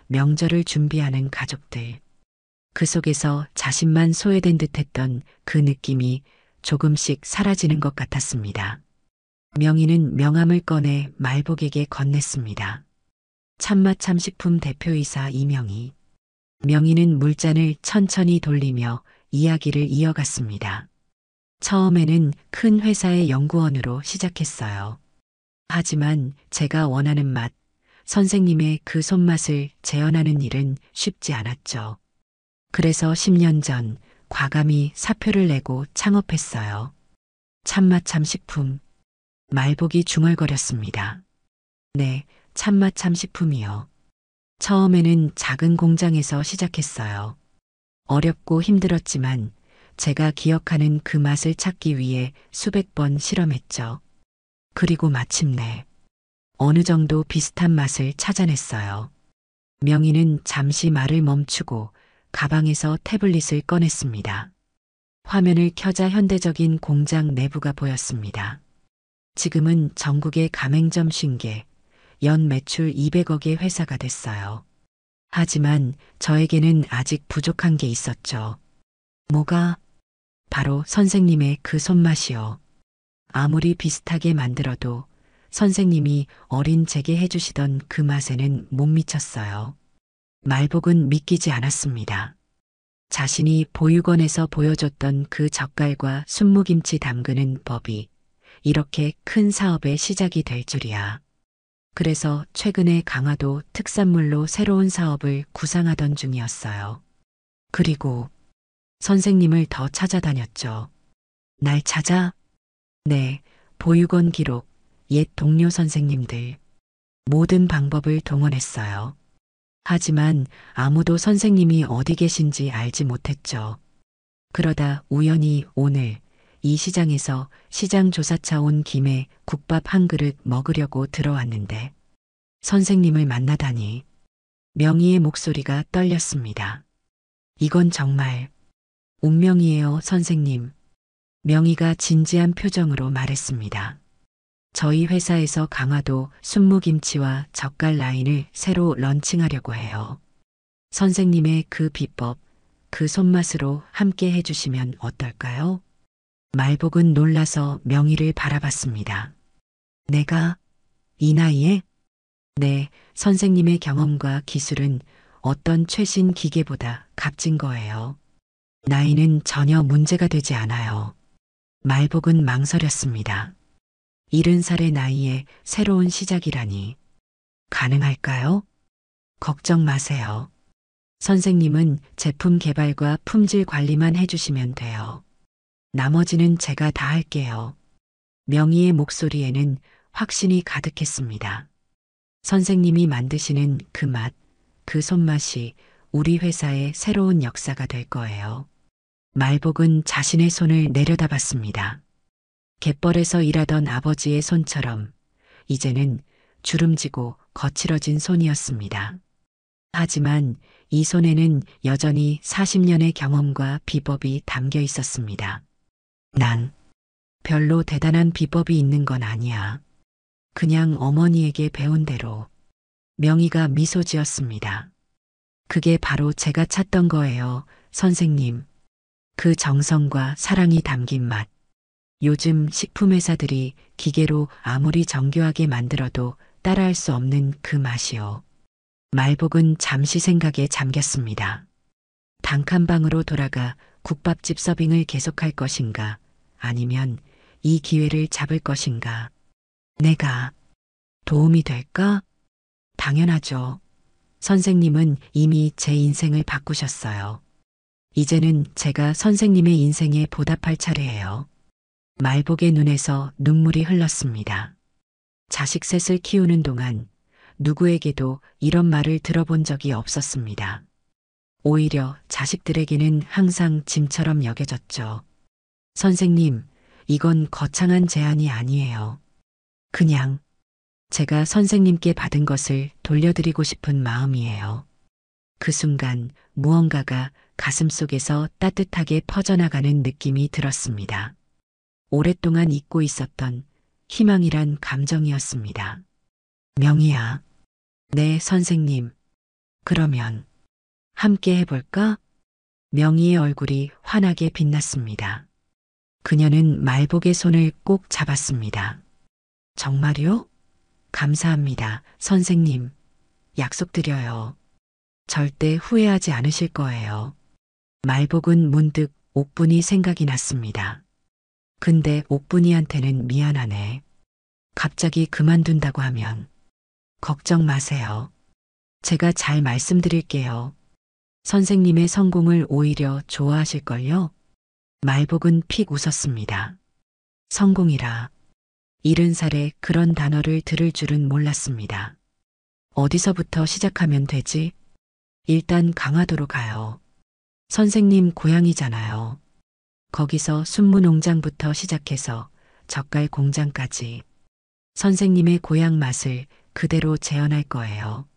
명절을 준비하는 가족들. 그 속에서 자신만 소외된 듯했던 그 느낌이 조금씩 사라지는 것 같았습니다. 명희는 명함을 꺼내 말복에게 건넸습니다. 참맛 참식품 대표이사 이명희. 명희는 물잔을 천천히 돌리며 이야기를 이어갔습니다. 처음에는 큰 회사의 연구원으로 시작했어요. 하지만 제가 원하는 맛, 선생님의 그 손맛을 재현하는 일은 쉽지 않았죠. 그래서 10년 전 과감히 사표를 내고 창업했어요. 참맛 참식품. 말복이 중얼거렸습니다. 네, 참맛 참식품이요. 처음에는 작은 공장에서 시작했어요. 어렵고 힘들었지만 제가 기억하는 그 맛을 찾기 위해 수백 번 실험했죠. 그리고 마침내 어느 정도 비슷한 맛을 찾아냈어요. 명희는 잠시 말을 멈추고 가방에서 태블릿을 꺼냈습니다. 화면을 켜자 현대적인 공장 내부가 보였습니다. 지금은 전국의 가맹점 50개, 연 매출 200억의 회사가 됐어요. 하지만 저에게는 아직 부족한 게 있었죠. 뭐가? 바로 선생님의 그 손맛이요. 아무리 비슷하게 만들어도 선생님이 어린 제게 해주시던 그 맛에는 못 미쳤어요. 말복은 믿기지 않았습니다. 자신이 보육원에서 보여줬던 그 젓갈과 순무김치 담그는 법이 이렇게 큰 사업의 시작이 될 줄이야. 그래서 최근에 강화도 특산물로 새로운 사업을 구상하던 중이었어요. 그리고 선생님을 더 찾아다녔죠. 날 찾아? 네, 보육원 기록, 옛 동료 선생님들, 모든 방법을 동원했어요. 하지만 아무도 선생님이 어디 계신지 알지 못했죠. 그러다 우연히 오늘 이 시장에서 시장 조사차 온 김에 국밥 한 그릇 먹으려고 들어왔는데 선생님을 만나다니 명희의 목소리가 떨렸습니다. 이건 정말 운명이에요, 선생님. 명희가 진지한 표정으로 말했습니다. 저희 회사에서 강화도 순무김치와 젓갈 라인을 새로 런칭하려고 해요. 선생님의 그 비법, 그 손맛으로 함께 해주시면 어떨까요? 말복은 놀라서 명희를 바라봤습니다. 내가 이 나이에? 네, 선생님의 경험과 기술은 어떤 최신 기계보다 값진 거예요. 나이는 전혀 문제가 되지 않아요. 말복은 망설였습니다. 70살의 나이에 새로운 시작이라니. 가능할까요? 걱정 마세요. 선생님은 제품 개발과 품질 관리만 해주시면 돼요. 나머지는 제가 다 할게요. 명희의 목소리에는 확신이 가득했습니다. 선생님이 만드시는 그 맛, 그 손맛이 우리 회사의 새로운 역사가 될 거예요. 말복은 자신의 손을 내려다봤습니다. 갯벌에서 일하던 아버지의 손처럼 이제는 주름지고 거칠어진 손이었습니다. 하지만 이 손에는 여전히 40년의 경험과 비법이 담겨 있었습니다. 난 별로 대단한 비법이 있는 건 아니야. 그냥 어머니에게 배운 대로. 명희가 미소 지었습니다. 그게 바로 제가 찾던 거예요, 선생님. 그 정성과 사랑이 담긴 맛. 요즘 식품회사들이 기계로 아무리 정교하게 만들어도 따라할 수 없는 그 맛이요. 말복은 잠시 생각에 잠겼습니다. 단칸방으로 돌아가 국밥집 서빙을 계속할 것인가, 아니면 이 기회를 잡을 것인가. 내가 도움이 될까? 당연하죠. 선생님은 이미 제 인생을 바꾸셨어요. 이제는 제가 선생님의 인생에 보답할 차례예요. 말복의 눈에서 눈물이 흘렀습니다. 자식 셋을 키우는 동안 누구에게도 이런 말을 들어본 적이 없었습니다. 오히려 자식들에게는 항상 짐처럼 여겨졌죠. 선생님, 이건 거창한 제안이 아니에요. 그냥 제가 선생님께 받은 것을 돌려드리고 싶은 마음이에요. 그 순간 무언가가 가슴속에서 따뜻하게 퍼져나가는 느낌이 들었습니다. 오랫동안 잊고 있었던 희망이란 감정이었습니다. 명희야. 네, 선생님. 그러면 함께 해볼까? 명희의 얼굴이 환하게 빛났습니다. 그녀는 말복의 손을 꼭 잡았습니다. 정말요? 감사합니다, 선생님. 약속드려요. 절대 후회하지 않으실 거예요. 말복은 문득 옥분이 생각이 났습니다. 근데 옥분이한테는 미안하네. 갑자기 그만둔다고 하면. 걱정 마세요. 제가 잘 말씀드릴게요. 선생님의 성공을 오히려 좋아하실걸요? 말복은 픽 웃었습니다. 성공이라. 70살에 그런 단어를 들을 줄은 몰랐습니다. 어디서부터 시작하면 되지? 일단 강화도로 가요. 선생님 고향이잖아요. 거기서 순무농장부터 시작해서 젓갈 공장까지 선생님의 고향 맛을 그대로 재현할 거예요.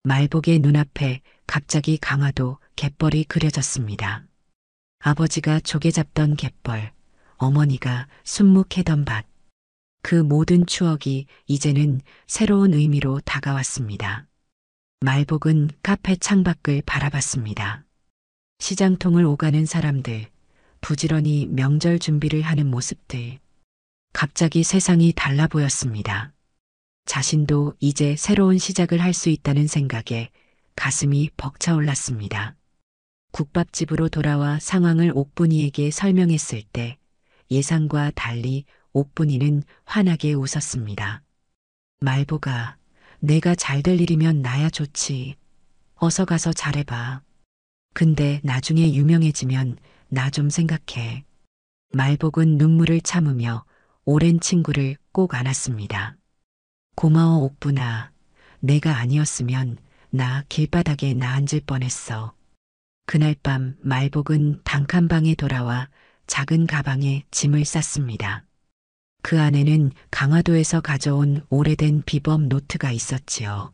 말복의 눈앞에 갑자기 강화도 갯벌이 그려졌습니다. 아버지가 조개 잡던 갯벌, 어머니가 순무 캐던 밭, 그 모든 추억이 이제는 새로운 의미로 다가왔습니다. 말복은 카페 창밖을 바라봤습니다. 시장통을 오가는 사람들, 부지런히 명절 준비를 하는 모습들. 갑자기 세상이 달라 보였습니다. 자신도 이제 새로운 시작을 할 수 있다는 생각에 가슴이 벅차올랐습니다. 국밥집으로 돌아와 상황을 옥분이에게 설명했을 때 예상과 달리 옥분이는 환하게 웃었습니다. 말보가 내가 잘 될 일이면 나야 좋지. 어서 가서 잘해봐. 근데 나중에 유명해지면 나 좀 생각해. 말복은 눈물을 참으며 오랜 친구를 꼭 안았습니다. 고마워 옥분아. 내가 아니었으면 나 길바닥에 나앉을 뻔했어. 그날 밤 말복은 단칸방에 돌아와 작은 가방에 짐을 쌌습니다. 그 안에는 강화도에서 가져온 오래된 비법 노트가 있었지요.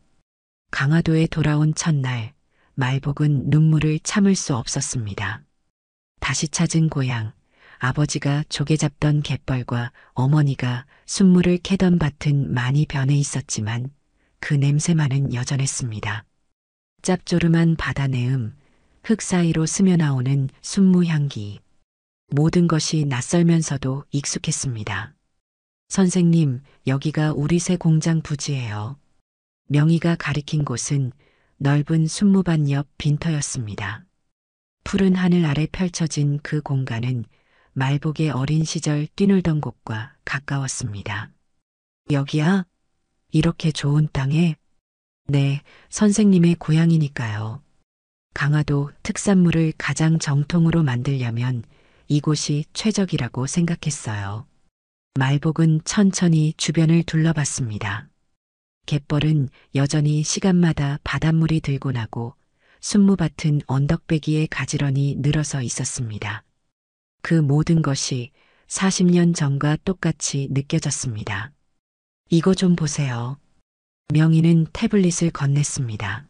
강화도에 돌아온 첫날 말복은 눈물을 참을 수 없었습니다. 다시 찾은 고향, 아버지가 조개 잡던 갯벌과 어머니가 순물을 캐던 밭은 많이 변해 있었지만 그 냄새만은 여전했습니다. 짭조름한 바다 내음, 흙 사이로 스며나오는 순무 향기. 모든 것이 낯설면서도 익숙했습니다. 선생님, 여기가 우리 새 공장 부지예요. 명희가 가리킨 곳은 넓은 순무밭 옆 빈터였습니다. 푸른 하늘 아래 펼쳐진 그 공간은 말복의 어린 시절 뛰놀던 곳과 가까웠습니다. 여기야? 이렇게 좋은 땅에? 네, 선생님의 고향이니까요. 강화도 특산물을 가장 정통으로 만들려면 이곳이 최적이라고 생각했어요. 말복은 천천히 주변을 둘러봤습니다. 갯벌은 여전히 시간마다 바닷물이 들고 나고 순무밭은 언덕배기에 가지런히 늘어서 있었습니다. 그 모든 것이 40년 전과 똑같이 느껴졌습니다. 이거 좀 보세요. 명희는 태블릿을 건넸습니다.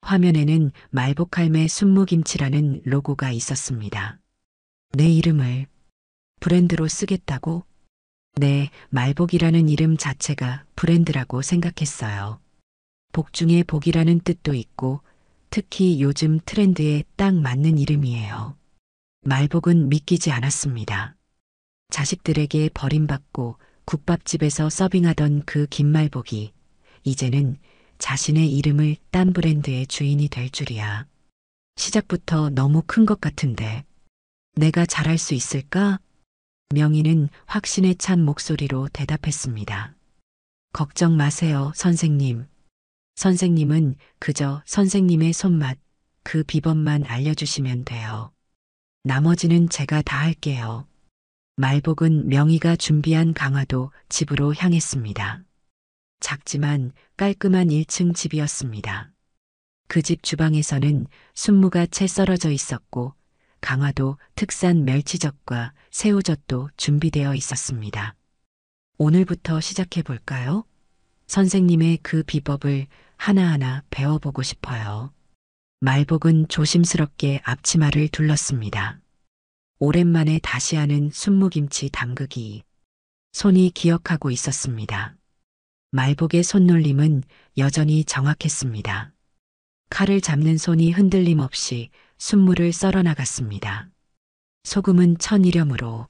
화면에는 말복할매 순무김치라는 로고가 있었습니다. 내 이름을 브랜드로 쓰겠다고? 네, 말복이라는 이름 자체가 브랜드라고 생각했어요. 복 중에 복이라는 뜻도 있고 특히 요즘 트렌드에 딱 맞는 이름이에요. 말복은 믿기지 않았습니다. 자식들에게 버림받고 국밥집에서 서빙하던 그 김말복이 이제는 자신의 이름을 딴 브랜드의 주인이 될 줄이야. 시작부터 너무 큰 것 같은데 내가 잘할 수 있을까? 명희는 확신에 찬 목소리로 대답했습니다. 걱정 마세요, 선생님. 선생님은 그저 선생님의 손맛, 그 비법만 알려주시면 돼요. 나머지는 제가 다 할게요. 말복은 명희가 준비한 강화도 집으로 향했습니다. 작지만 깔끔한 1층 집이었습니다. 그 집 주방에서는 순무가 채 썰어져 있었고 강화도 특산 멸치젓과 새우젓도 준비되어 있었습니다. 오늘부터 시작해 볼까요? 선생님의 그 비법을 하나하나 배워보고 싶어요. 말복은 조심스럽게 앞치마를 둘렀습니다. 오랜만에 다시 하는 순무김치 담그기. 손이 기억하고 있었습니다. 말복의 손놀림은 여전히 정확했습니다. 칼을 잡는 손이 흔들림 없이 순무를 썰어 나갔습니다. 소금은 천일염으로.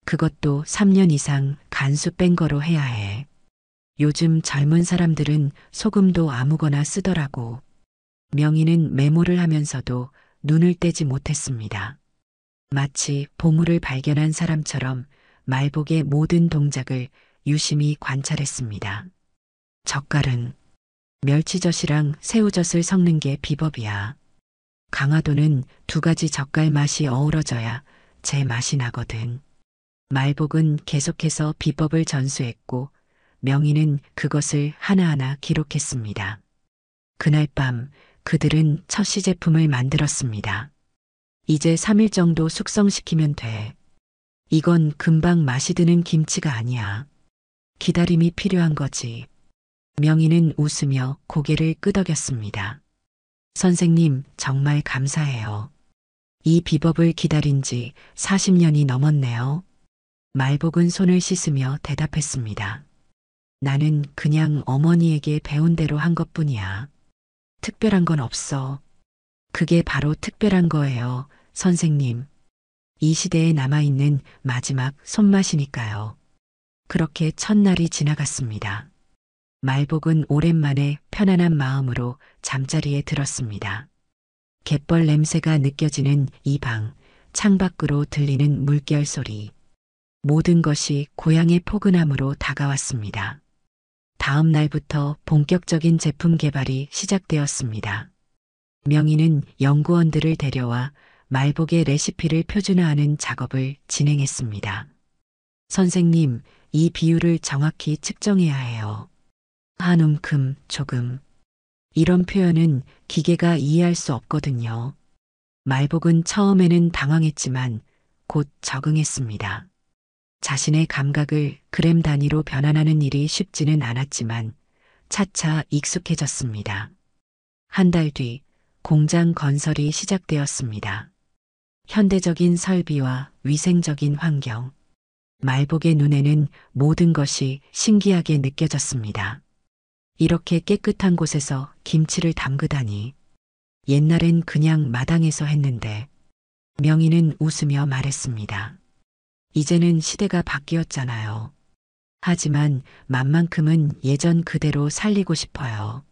그것도 3년 이상 간수 뺀 거로 해야 해. 요즘 젊은 사람들은 소금도 아무거나 쓰더라고. 명희는 메모를 하면서도 눈을 떼지 못했습니다. 마치 보물을 발견한 사람처럼 말복의 모든 동작을 유심히 관찰했습니다. 젓갈은 멸치젓이랑 새우젓을 섞는 게 비법이야. 강화도는 2가지 젓갈 맛이 어우러져야 제 맛이 나거든. 말복은 계속해서 비법을 전수했고 명희는 그것을 하나하나 기록했습니다. 그날 밤 그들은 첫 시제품을 만들었습니다. 이제 3일 정도 숙성시키면 돼. 이건 금방 맛이 드는 김치가 아니야. 기다림이 필요한 거지. 명희는 웃으며 고개를 끄덕였습니다. 선생님, 정말 감사해요. 이 비법을 기다린 지 40년이 넘었네요. 말복은 손을 씻으며 대답했습니다. 나는 그냥 어머니에게 배운 대로 한 것뿐이야. 특별한 건 없어. 그게 바로 특별한 거예요, 선생님. 이 시대에 남아있는 마지막 손맛이니까요. 그렇게 첫날이 지나갔습니다. 말복은 오랜만에 편안한 마음으로 잠자리에 들었습니다. 갯벌 냄새가 느껴지는 이 방, 창밖으로 들리는 물결 소리. 모든 것이 고향의 포근함으로 다가왔습니다. 다음 날부터 본격적인 제품 개발이 시작되었습니다. 명희는 연구원들을 데려와 말복의 레시피를 표준화하는 작업을 진행했습니다. 선생님, 이 비율을 정확히 측정해야 해요. 한 움큼, 조금. 이런 표현은 기계가 이해할 수 없거든요. 말복은 처음에는 당황했지만 곧 적응했습니다. 자신의 감각을 그램 단위로 변환하는 일이 쉽지는 않았지만 차차 익숙해졌습니다. 한 달 뒤 공장 건설이 시작되었습니다. 현대적인 설비와 위생적인 환경. 말복의 눈에는 모든 것이 신기하게 느껴졌습니다. 이렇게 깨끗한 곳에서 김치를 담그다니. 옛날엔 그냥 마당에서 했는데. 명희는 웃으며 말했습니다. 이제는 시대가 바뀌었잖아요. 하지만 맛만큼은 예전 그대로 살리고 싶어요.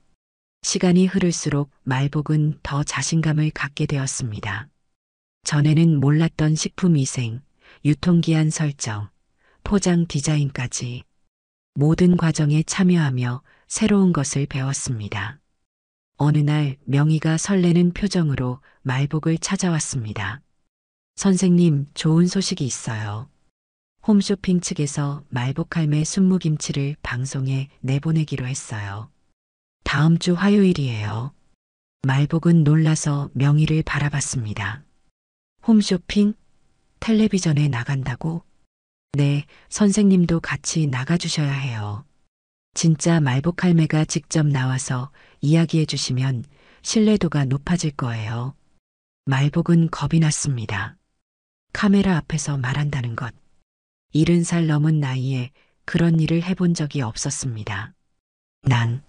시간이 흐를수록 말복은 더 자신감을 갖게 되었습니다. 전에는 몰랐던 식품 위생, 유통기한 설정, 포장 디자인까지 모든 과정에 참여하며 새로운 것을 배웠습니다. 어느 날 명희가 설레는 표정으로 말복을 찾아왔습니다. 선생님, 좋은 소식이 있어요. 홈쇼핑 측에서 말복 할매 순무김치를 방송에 내보내기로 했어요. 다음 주 화요일이에요. 말복은 놀라서 명희를 바라봤습니다. 홈쇼핑? 텔레비전에 나간다고? 네, 선생님도 같이 나가주셔야 해요. 진짜 말복 할매가 직접 나와서 이야기해 주시면 신뢰도가 높아질 거예요. 말복은 겁이 났습니다. 카메라 앞에서 말한다는 것. 70살 넘은 나이에 그런 일을 해본 적이 없었습니다. 난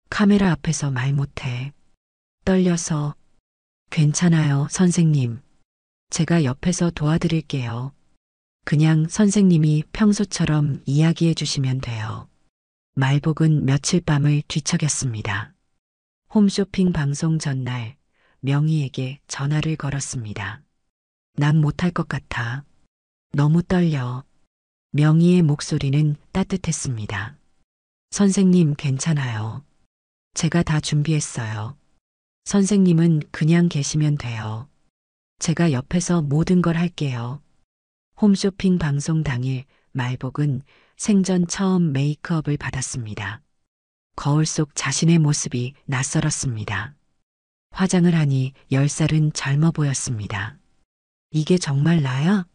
카메라 앞에서 말 못해. 떨려서. 괜찮아요, 선생님. 제가 옆에서 도와드릴게요. 그냥 선생님이 평소처럼 이야기해 주시면 돼요. 말복은 며칠 밤을 뒤척였습니다. 홈쇼핑 방송 전날 명희에게 전화를 걸었습니다. 난 못할 것 같아. 너무 떨려. 명희의 목소리는 따뜻했습니다. 선생님, 괜찮아요. 제가 다 준비했어요. 선생님은 그냥 계시면 돼요. 제가 옆에서 모든 걸 할게요. 홈쇼핑 방송 당일 말복은 생전 처음 메이크업을 받았습니다. 거울 속 자신의 모습이 낯설었습니다. 화장을 하니 10살은 젊어 보였습니다. 이게 정말 나야?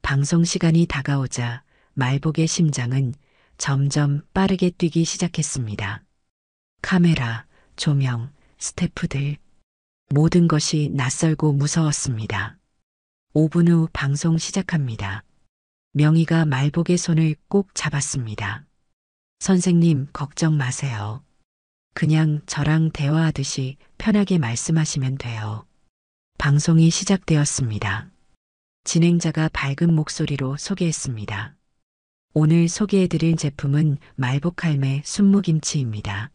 방송 시간이 다가오자 말복의 심장은 점점 빠르게 뛰기 시작했습니다. 카메라, 조명, 스태프들, 모든 것이 낯설고 무서웠습니다. 5분 후 방송 시작합니다. 명희가 말복의 손을 꼭 잡았습니다. 선생님, 걱정 마세요. 그냥 저랑 대화하듯이 편하게 말씀하시면 돼요. 방송이 시작되었습니다. 진행자가 밝은 목소리로 소개했습니다. 오늘 소개해드릴 제품은 말복 할매 순무김치입니다.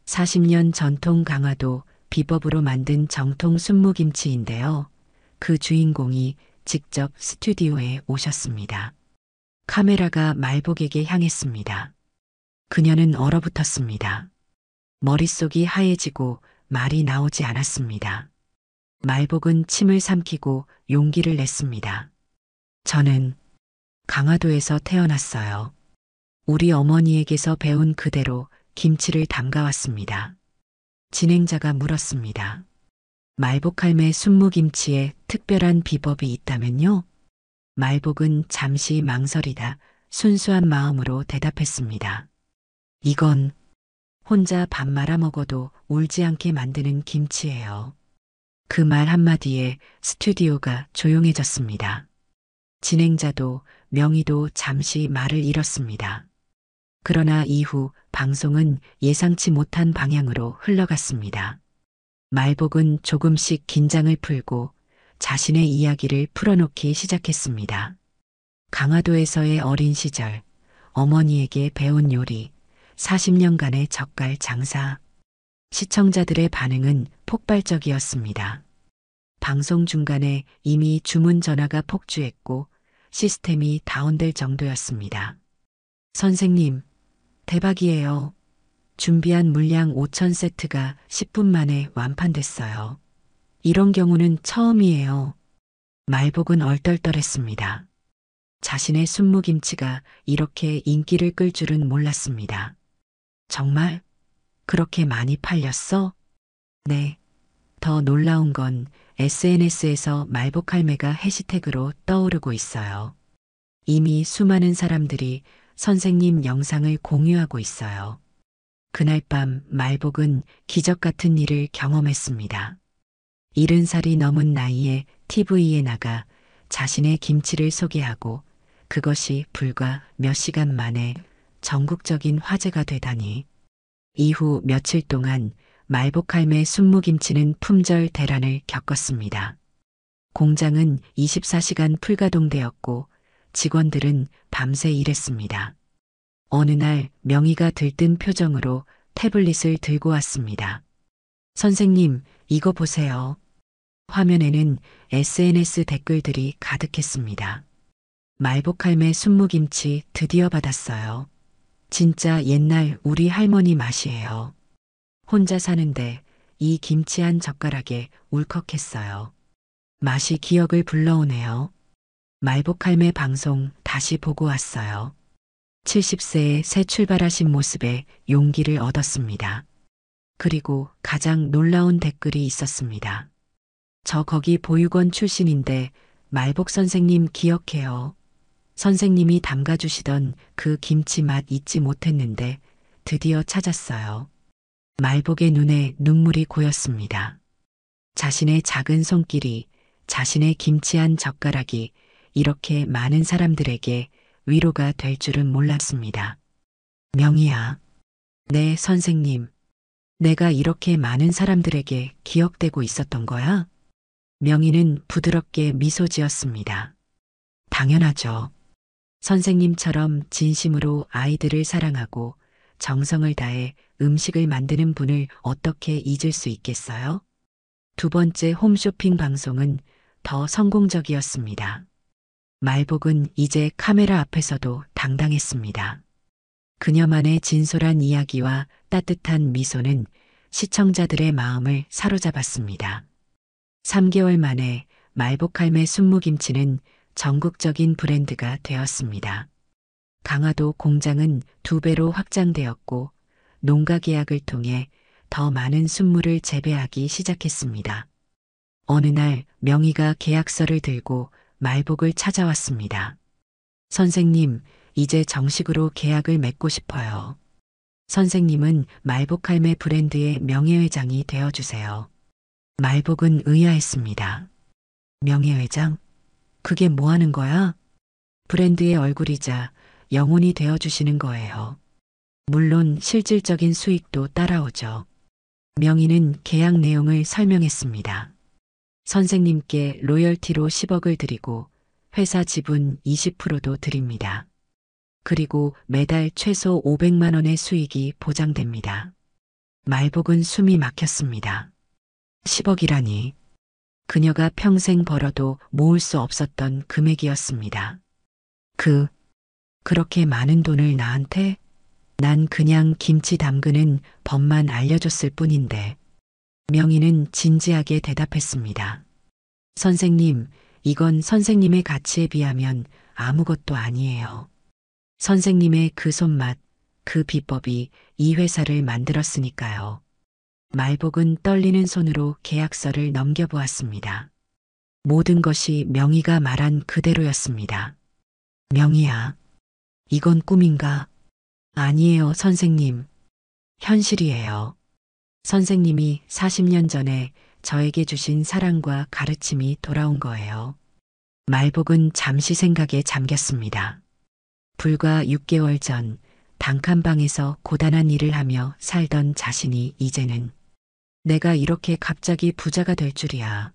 40년 전통 강화도 비법으로 만든 정통 순무김치인데요. 그 주인공이 직접 스튜디오에 오셨습니다. 카메라가 말복에게 향했습니다. 그녀는 얼어붙었습니다. 머릿속이 하얘지고 말이 나오지 않았습니다. 말복은 침을 삼키고 용기를 냈습니다. 저는 강화도에서 태어났어요. 우리 어머니에게서 배운 그대로 김치를 담가왔습니다. 진행자가 물었습니다. 말복 할매 순무김치에 특별한 비법이 있다면요? 말복은 잠시 망설이다 순수한 마음으로 대답했습니다. 이건 혼자 밥 말아 먹어도 울지 않게 만드는 김치예요. 그 말 한마디에 스튜디오가 조용해졌습니다. 진행자도 명희도 잠시 말을 잃었습니다. 그러나 이후 방송은 예상치 못한 방향으로 흘러갔습니다. 말복은 조금씩 긴장을 풀고 자신의 이야기를 풀어놓기 시작했습니다. 강화도에서의 어린 시절, 어머니에게 배운 요리, 40년간의 젓갈 장사. 시청자들의 반응은 폭발적이었습니다. 방송 중간에 이미 주문 전화가 폭주했고 시스템이 다운될 정도였습니다. 선생님, 대박이에요. 준비한 물량 5,000세트가 10분 만에 완판됐어요. 이런 경우는 처음이에요. 말복은 얼떨떨했습니다. 자신의 순무김치가 이렇게 인기를 끌 줄은 몰랐습니다. 정말? 그렇게 많이 팔렸어? 네. 더 놀라운 건 SNS에서 말복할매가 해시태그로 떠오르고 있어요. 이미 수많은 사람들이 선생님 영상을 공유하고 있어요. 그날 밤 말복은 기적 같은 일을 경험했습니다. 70살이 넘은 나이에 TV에 나가 자신의 김치를 소개하고 그것이 불과 몇 시간 만에 전국적인 화제가 되다니. 이후 며칠 동안 말복할매 순무김치는 품절 대란을 겪었습니다. 공장은 24시간 풀가동되었고 직원들은 밤새 일했습니다. 어느 날 명희가 들뜬 표정으로 태블릿을 들고 왔습니다. 선생님, 이거 보세요. 화면에는 SNS 댓글들이 가득했습니다. 말복할매 순무김치 드디어 받았어요. 진짜 옛날 우리 할머니 맛이에요. 혼자 사는데 이 김치 한 젓가락에 울컥했어요. 맛이 기억을 불러오네요. 말복할매 방송 다시 보고 왔어요. 70세에 새 출발하신 모습에 용기를 얻었습니다. 그리고 가장 놀라운 댓글이 있었습니다. 저 거기 보육원 출신인데 말복 선생님 기억해요. 선생님이 담가주시던 그 김치 맛 잊지 못했는데 드디어 찾았어요. 말복의 눈에 눈물이 고였습니다. 자신의 작은 손길이, 자신의 김치 한 젓가락이 이렇게 많은 사람들에게 위로가 될 줄은 몰랐습니다. 명희야. 네, 선생님. 내가 이렇게 많은 사람들에게 기억되고 있었던 거야? 명희는 부드럽게 미소 지었습니다. 당연하죠. 선생님처럼 진심으로 아이들을 사랑하고 정성을 다해 음식을 만드는 분을 어떻게 잊을 수 있겠어요? 두 번째 홈쇼핑 방송은 더 성공적이었습니다. 말복은 이제 카메라 앞에서도 당당했습니다. 그녀만의 진솔한 이야기와 따뜻한 미소는 시청자들의 마음을 사로잡았습니다. 3개월 만에 말복할매 순무김치는 전국적인 브랜드가 되었습니다. 강화도 공장은 2배로 확장되었고 농가 계약을 통해 더 많은 순무를 재배하기 시작했습니다. 어느 날 명희가 계약서를 들고 말복을 찾아왔습니다. 선생님, 이제 정식으로 계약을 맺고 싶어요. 선생님은 말복할매 브랜드의 명예회장이 되어주세요. 말복은 의아했습니다. 명예회장? 그게 뭐 하는 거야? 브랜드의 얼굴이자 영혼이 되어주시는 거예요. 물론 실질적인 수익도 따라오죠. 명희는 계약 내용을 설명했습니다. 선생님께 로열티로 10억을 드리고 회사 지분 20%도 드립니다. 그리고 매달 최소 500만 원의 수익이 보장됩니다. 말복은 숨이 막혔습니다. 10억이라니. 그녀가 평생 벌어도 모을 수 없었던 금액이었습니다. 그렇게 많은 돈을 나한테? 난 그냥 김치 담그는 법만 알려줬을 뿐인데. 명희는 진지하게 대답했습니다. 선생님, 이건 선생님의 가치에 비하면 아무것도 아니에요. 선생님의 그 손맛, 그 비법이 이 회사를 만들었으니까요. 말복은 떨리는 손으로 계약서를 넘겨보았습니다. 모든 것이 명희가 말한 그대로였습니다. 명희야, 이건 꿈인가? 아니에요, 선생님. 현실이에요. 선생님이 40년 전에 저에게 주신 사랑과 가르침이 돌아온 거예요. 말복은 잠시 생각에 잠겼습니다. 불과 6개월 전 단칸방에서 고단한 일을 하며 살던 자신이 이제는 내가 이렇게 갑자기 부자가 될 줄이야.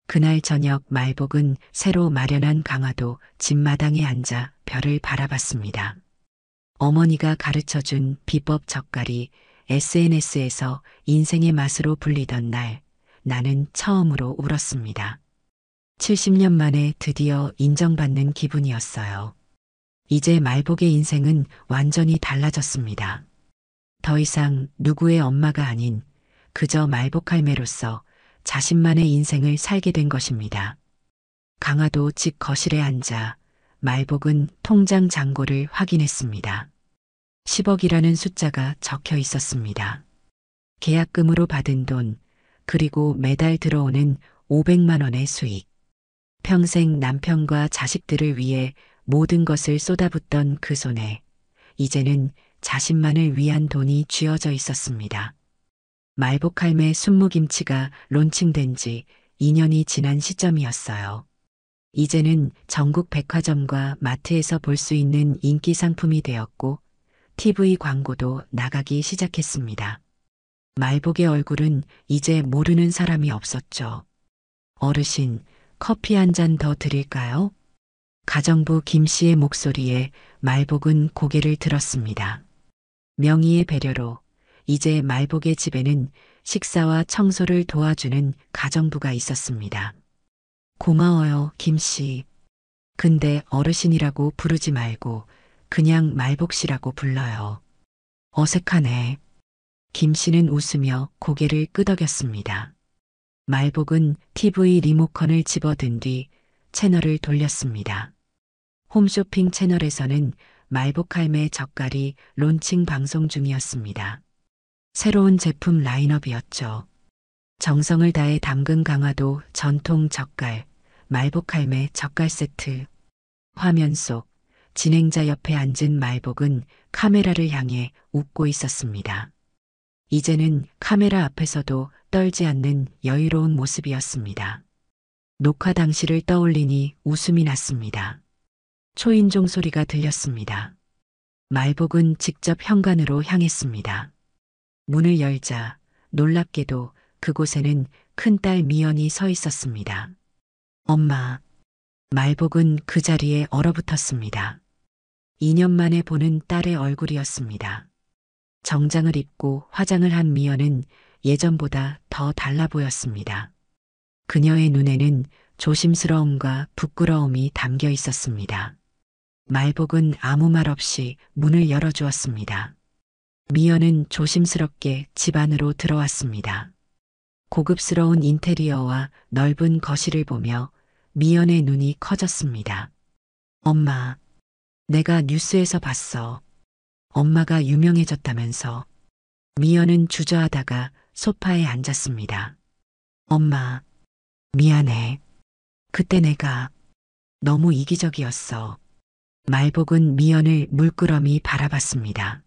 그날 저녁 말복은 새로 마련한 강화도 집마당에 앉아 별을 바라봤습니다. 어머니가 가르쳐준 비법 젓갈이 SNS에서 인생의 맛으로 불리던 날 나는 처음으로 울었습니다. 70년 만에 드디어 인정받는 기분이었어요. 이제 말복의 인생은 완전히 달라졌습니다. 더 이상 누구의 엄마가 아닌 그저 말복 할매로서 자신만의 인생을 살게 된 것입니다. 강화도 집 거실에 앉아 말복은 통장 잔고를 확인했습니다. 10억이라는 숫자가 적혀 있었습니다. 계약금으로 받은 돈, 그리고 매달 들어오는 500만 원의 수익. 평생 남편과 자식들을 위해 모든 것을 쏟아붓던 그 손에 이제는 자신만을 위한 돈이 쥐어져 있었습니다. 말복할매 순무김치가 론칭된 지 2년이 지난 시점이었어요. 이제는 전국 백화점과 마트에서 볼 수 있는 인기 상품이 되었고 TV 광고도 나가기 시작했습니다. 말복의 얼굴은 이제 모르는 사람이 없었죠. 어르신, 커피 한 잔 더 드릴까요? 가정부 김 씨의 목소리에 말복은 고개를 들었습니다. 명의의 배려로 이제 말복의 집에는 식사와 청소를 도와주는 가정부가 있었습니다. 고마워요, 김 씨. 근데 어르신이라고 부르지 말고 그냥 말복 씨라고 불러요. 어색하네. 김 씨는 웃으며 고개를 끄덕였습니다. 말복은 TV 리모컨을 집어든 뒤 채널을 돌렸습니다. 홈쇼핑 채널에서는 말복할매 젓갈이 론칭 방송 중이었습니다. 새로운 제품 라인업이었죠. 정성을 다해 담근 강화도 전통 젓갈, 말복할매 젓갈 세트. 화면 속 진행자 옆에 앉은 말복은 카메라를 향해 웃고 있었습니다. 이제는 카메라 앞에서도 떨지 않는 여유로운 모습이었습니다. 녹화 당시를 떠올리니 웃음이 났습니다. 초인종 소리가 들렸습니다. 말복은 직접 현관으로 향했습니다. 문을 열자 놀랍게도 그곳에는 큰딸 미연이 서 있었습니다. 엄마. 말복은 그 자리에 얼어붙었습니다. 2년 만에 보는 딸의 얼굴이었습니다. 정장을 입고 화장을 한 미연은 예전보다 더 달라 보였습니다. 그녀의 눈에는 조심스러움과 부끄러움이 담겨 있었습니다. 말복은 아무 말 없이 문을 열어주었습니다. 미연은 조심스럽게 집 안으로 들어왔습니다. 고급스러운 인테리어와 넓은 거실을 보며 미연의 눈이 커졌습니다. 엄마, 내가 뉴스에서 봤어. 엄마가 유명해졌다면서. 미연은 주저하다가 소파에 앉았습니다. 엄마, 미안해. 그때 내가 너무 이기적이었어. 말복은 미연을 물끄러미 바라봤습니다.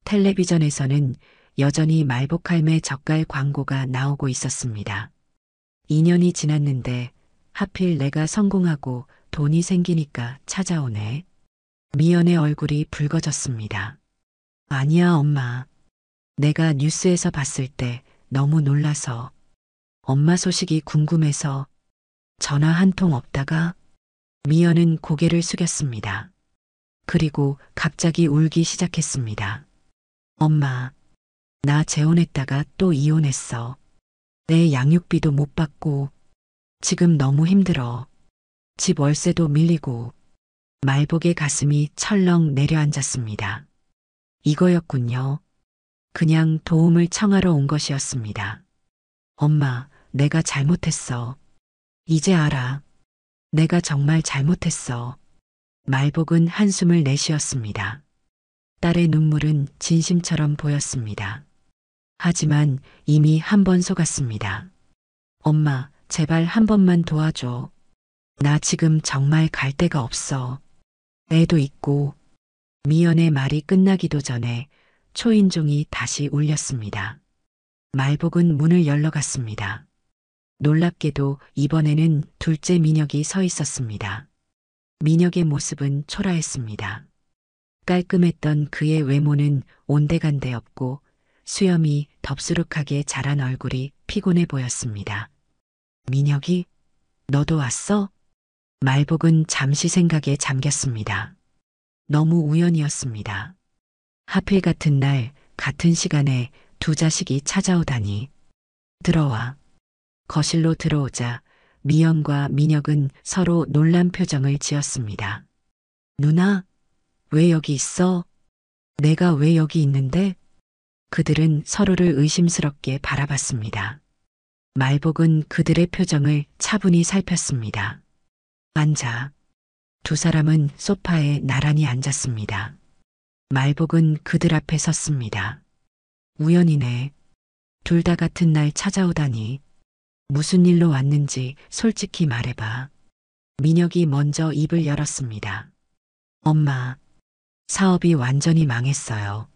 텔레비전에서는 여전히 말복할매 젓갈 광고가 나오고 있었습니다. 2년이 지났는데 하필 내가 성공하고 돈이 생기니까 찾아오네. 미연의 얼굴이 붉어졌습니다. 아니야, 엄마. 내가 뉴스에서 봤을 때 너무 놀라서, 엄마 소식이 궁금해서 전화 한 통 없다가. 미연은 고개를 숙였습니다. 그리고 갑자기 울기 시작했습니다. 엄마, 나 재혼했다가 또 이혼했어. 내 양육비도 못 받고 지금 너무 힘들어. 집 월세도 밀리고. 말복의 가슴이 철렁 내려앉았습니다. 이거였군요. 그냥 도움을 청하러 온 것이었습니다. 엄마, 내가 잘못했어. 이제 알아. 내가 정말 잘못했어. 말복은 한숨을 내쉬었습니다. 딸의 눈물은 진심처럼 보였습니다. 하지만 이미 한 번 속았습니다. 엄마, 제발 한 번만 도와줘. 나 지금 정말 갈 데가 없어. 애도 있고. 미연의 말이 끝나기도 전에 초인종이 다시 울렸습니다. 말복은 문을 열러 갔습니다. 놀랍게도 이번에는 둘째 민혁이 서 있었습니다. 민혁의 모습은 초라했습니다. 깔끔했던 그의 외모는 온데간데 없고 수염이 덥수룩하게 자란 얼굴이 피곤해 보였습니다. 민혁이? 너도 왔어? 말복은 잠시 생각에 잠겼습니다. 너무 우연이었습니다. 하필 같은 날, 같은 시간에 두 자식이 찾아오다니. 들어와. 거실로 들어오자 미연과 민혁은 서로 놀란 표정을 지었습니다. 누나, 왜 여기 있어? 내가 왜 여기 있는데? 그들은 서로를 의심스럽게 바라봤습니다. 말복은 그들의 표정을 차분히 살폈습니다. 앉아. 두 사람은 소파에 나란히 앉았습니다. 말복은 그들 앞에 섰습니다. 우연이네. 둘 다 같은 날 찾아오다니. 무슨 일로 왔는지 솔직히 말해봐. 민혁이 먼저 입을 열었습니다. 엄마, 사업이 완전히 망했어요.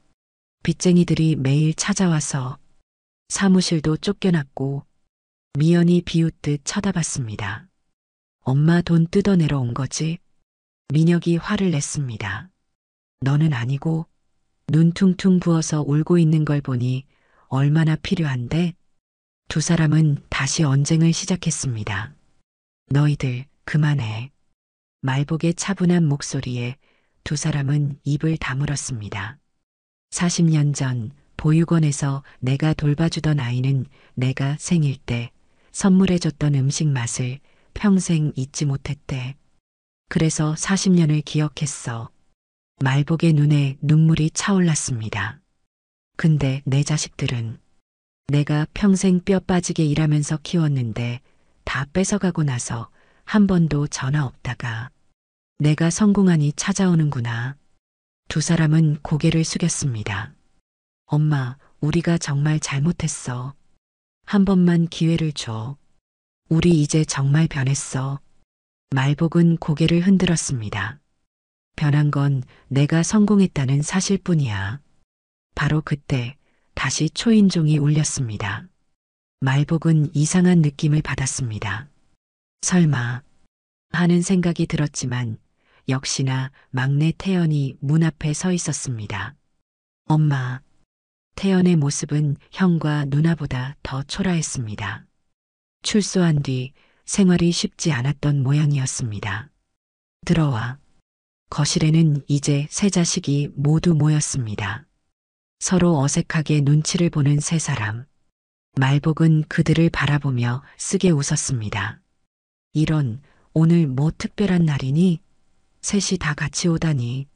빚쟁이들이 매일 찾아와서 사무실도 쫓겨났고 미연이 비웃듯 쳐다봤습니다. 엄마 돈 뜯어내러 온 거지? 민혁이 화를 냈습니다. 너는 아니고 눈 퉁퉁 부어서 울고 있는 걸 보니 얼마나 필요한데? 두 사람은 다시 언쟁을 시작했습니다. 너희들 그만해. 말복의 차분한 목소리에 두 사람은 입을 다물었습니다. 40년 전 보육원에서 내가 돌봐주던 아이는 내가 생일 때 선물해줬던 음식 맛을 평생 잊지 못했대. 그래서 40년을 기억했어. 말복의 눈에 눈물이 차올랐습니다. 근데 내 자식들은 내가 평생 뼈 빠지게 일하면서 키웠는데 다 뺏어가고 나서 한 번도 전화 없다가 내가 성공하니 찾아오는구나. 두 사람은 고개를 숙였습니다. 엄마, 우리가 정말 잘못했어. 한 번만 기회를 줘. 우리 이제 정말 변했어. 말복은 고개를 흔들었습니다. 변한 건 내가 성공했다는 사실뿐이야. 바로 그때 다시 초인종이 울렸습니다. 말복은 이상한 느낌을 받았습니다. 설마 하는 생각이 들었지만 역시나 막내 태연이 문 앞에 서 있었습니다. 엄마, 태연의 모습은 형과 누나보다 더 초라했습니다. 출소한 뒤 생활이 쉽지 않았던 모양이었습니다. 들어와. 거실에는 이제 세 자식이 모두 모였습니다. 서로 어색하게 눈치를 보는 세 사람. 말복은 그들을 바라보며 쓰게 웃었습니다. 이런, 오늘 뭐 특별한 날이니? 셋이 다 같이 오다니.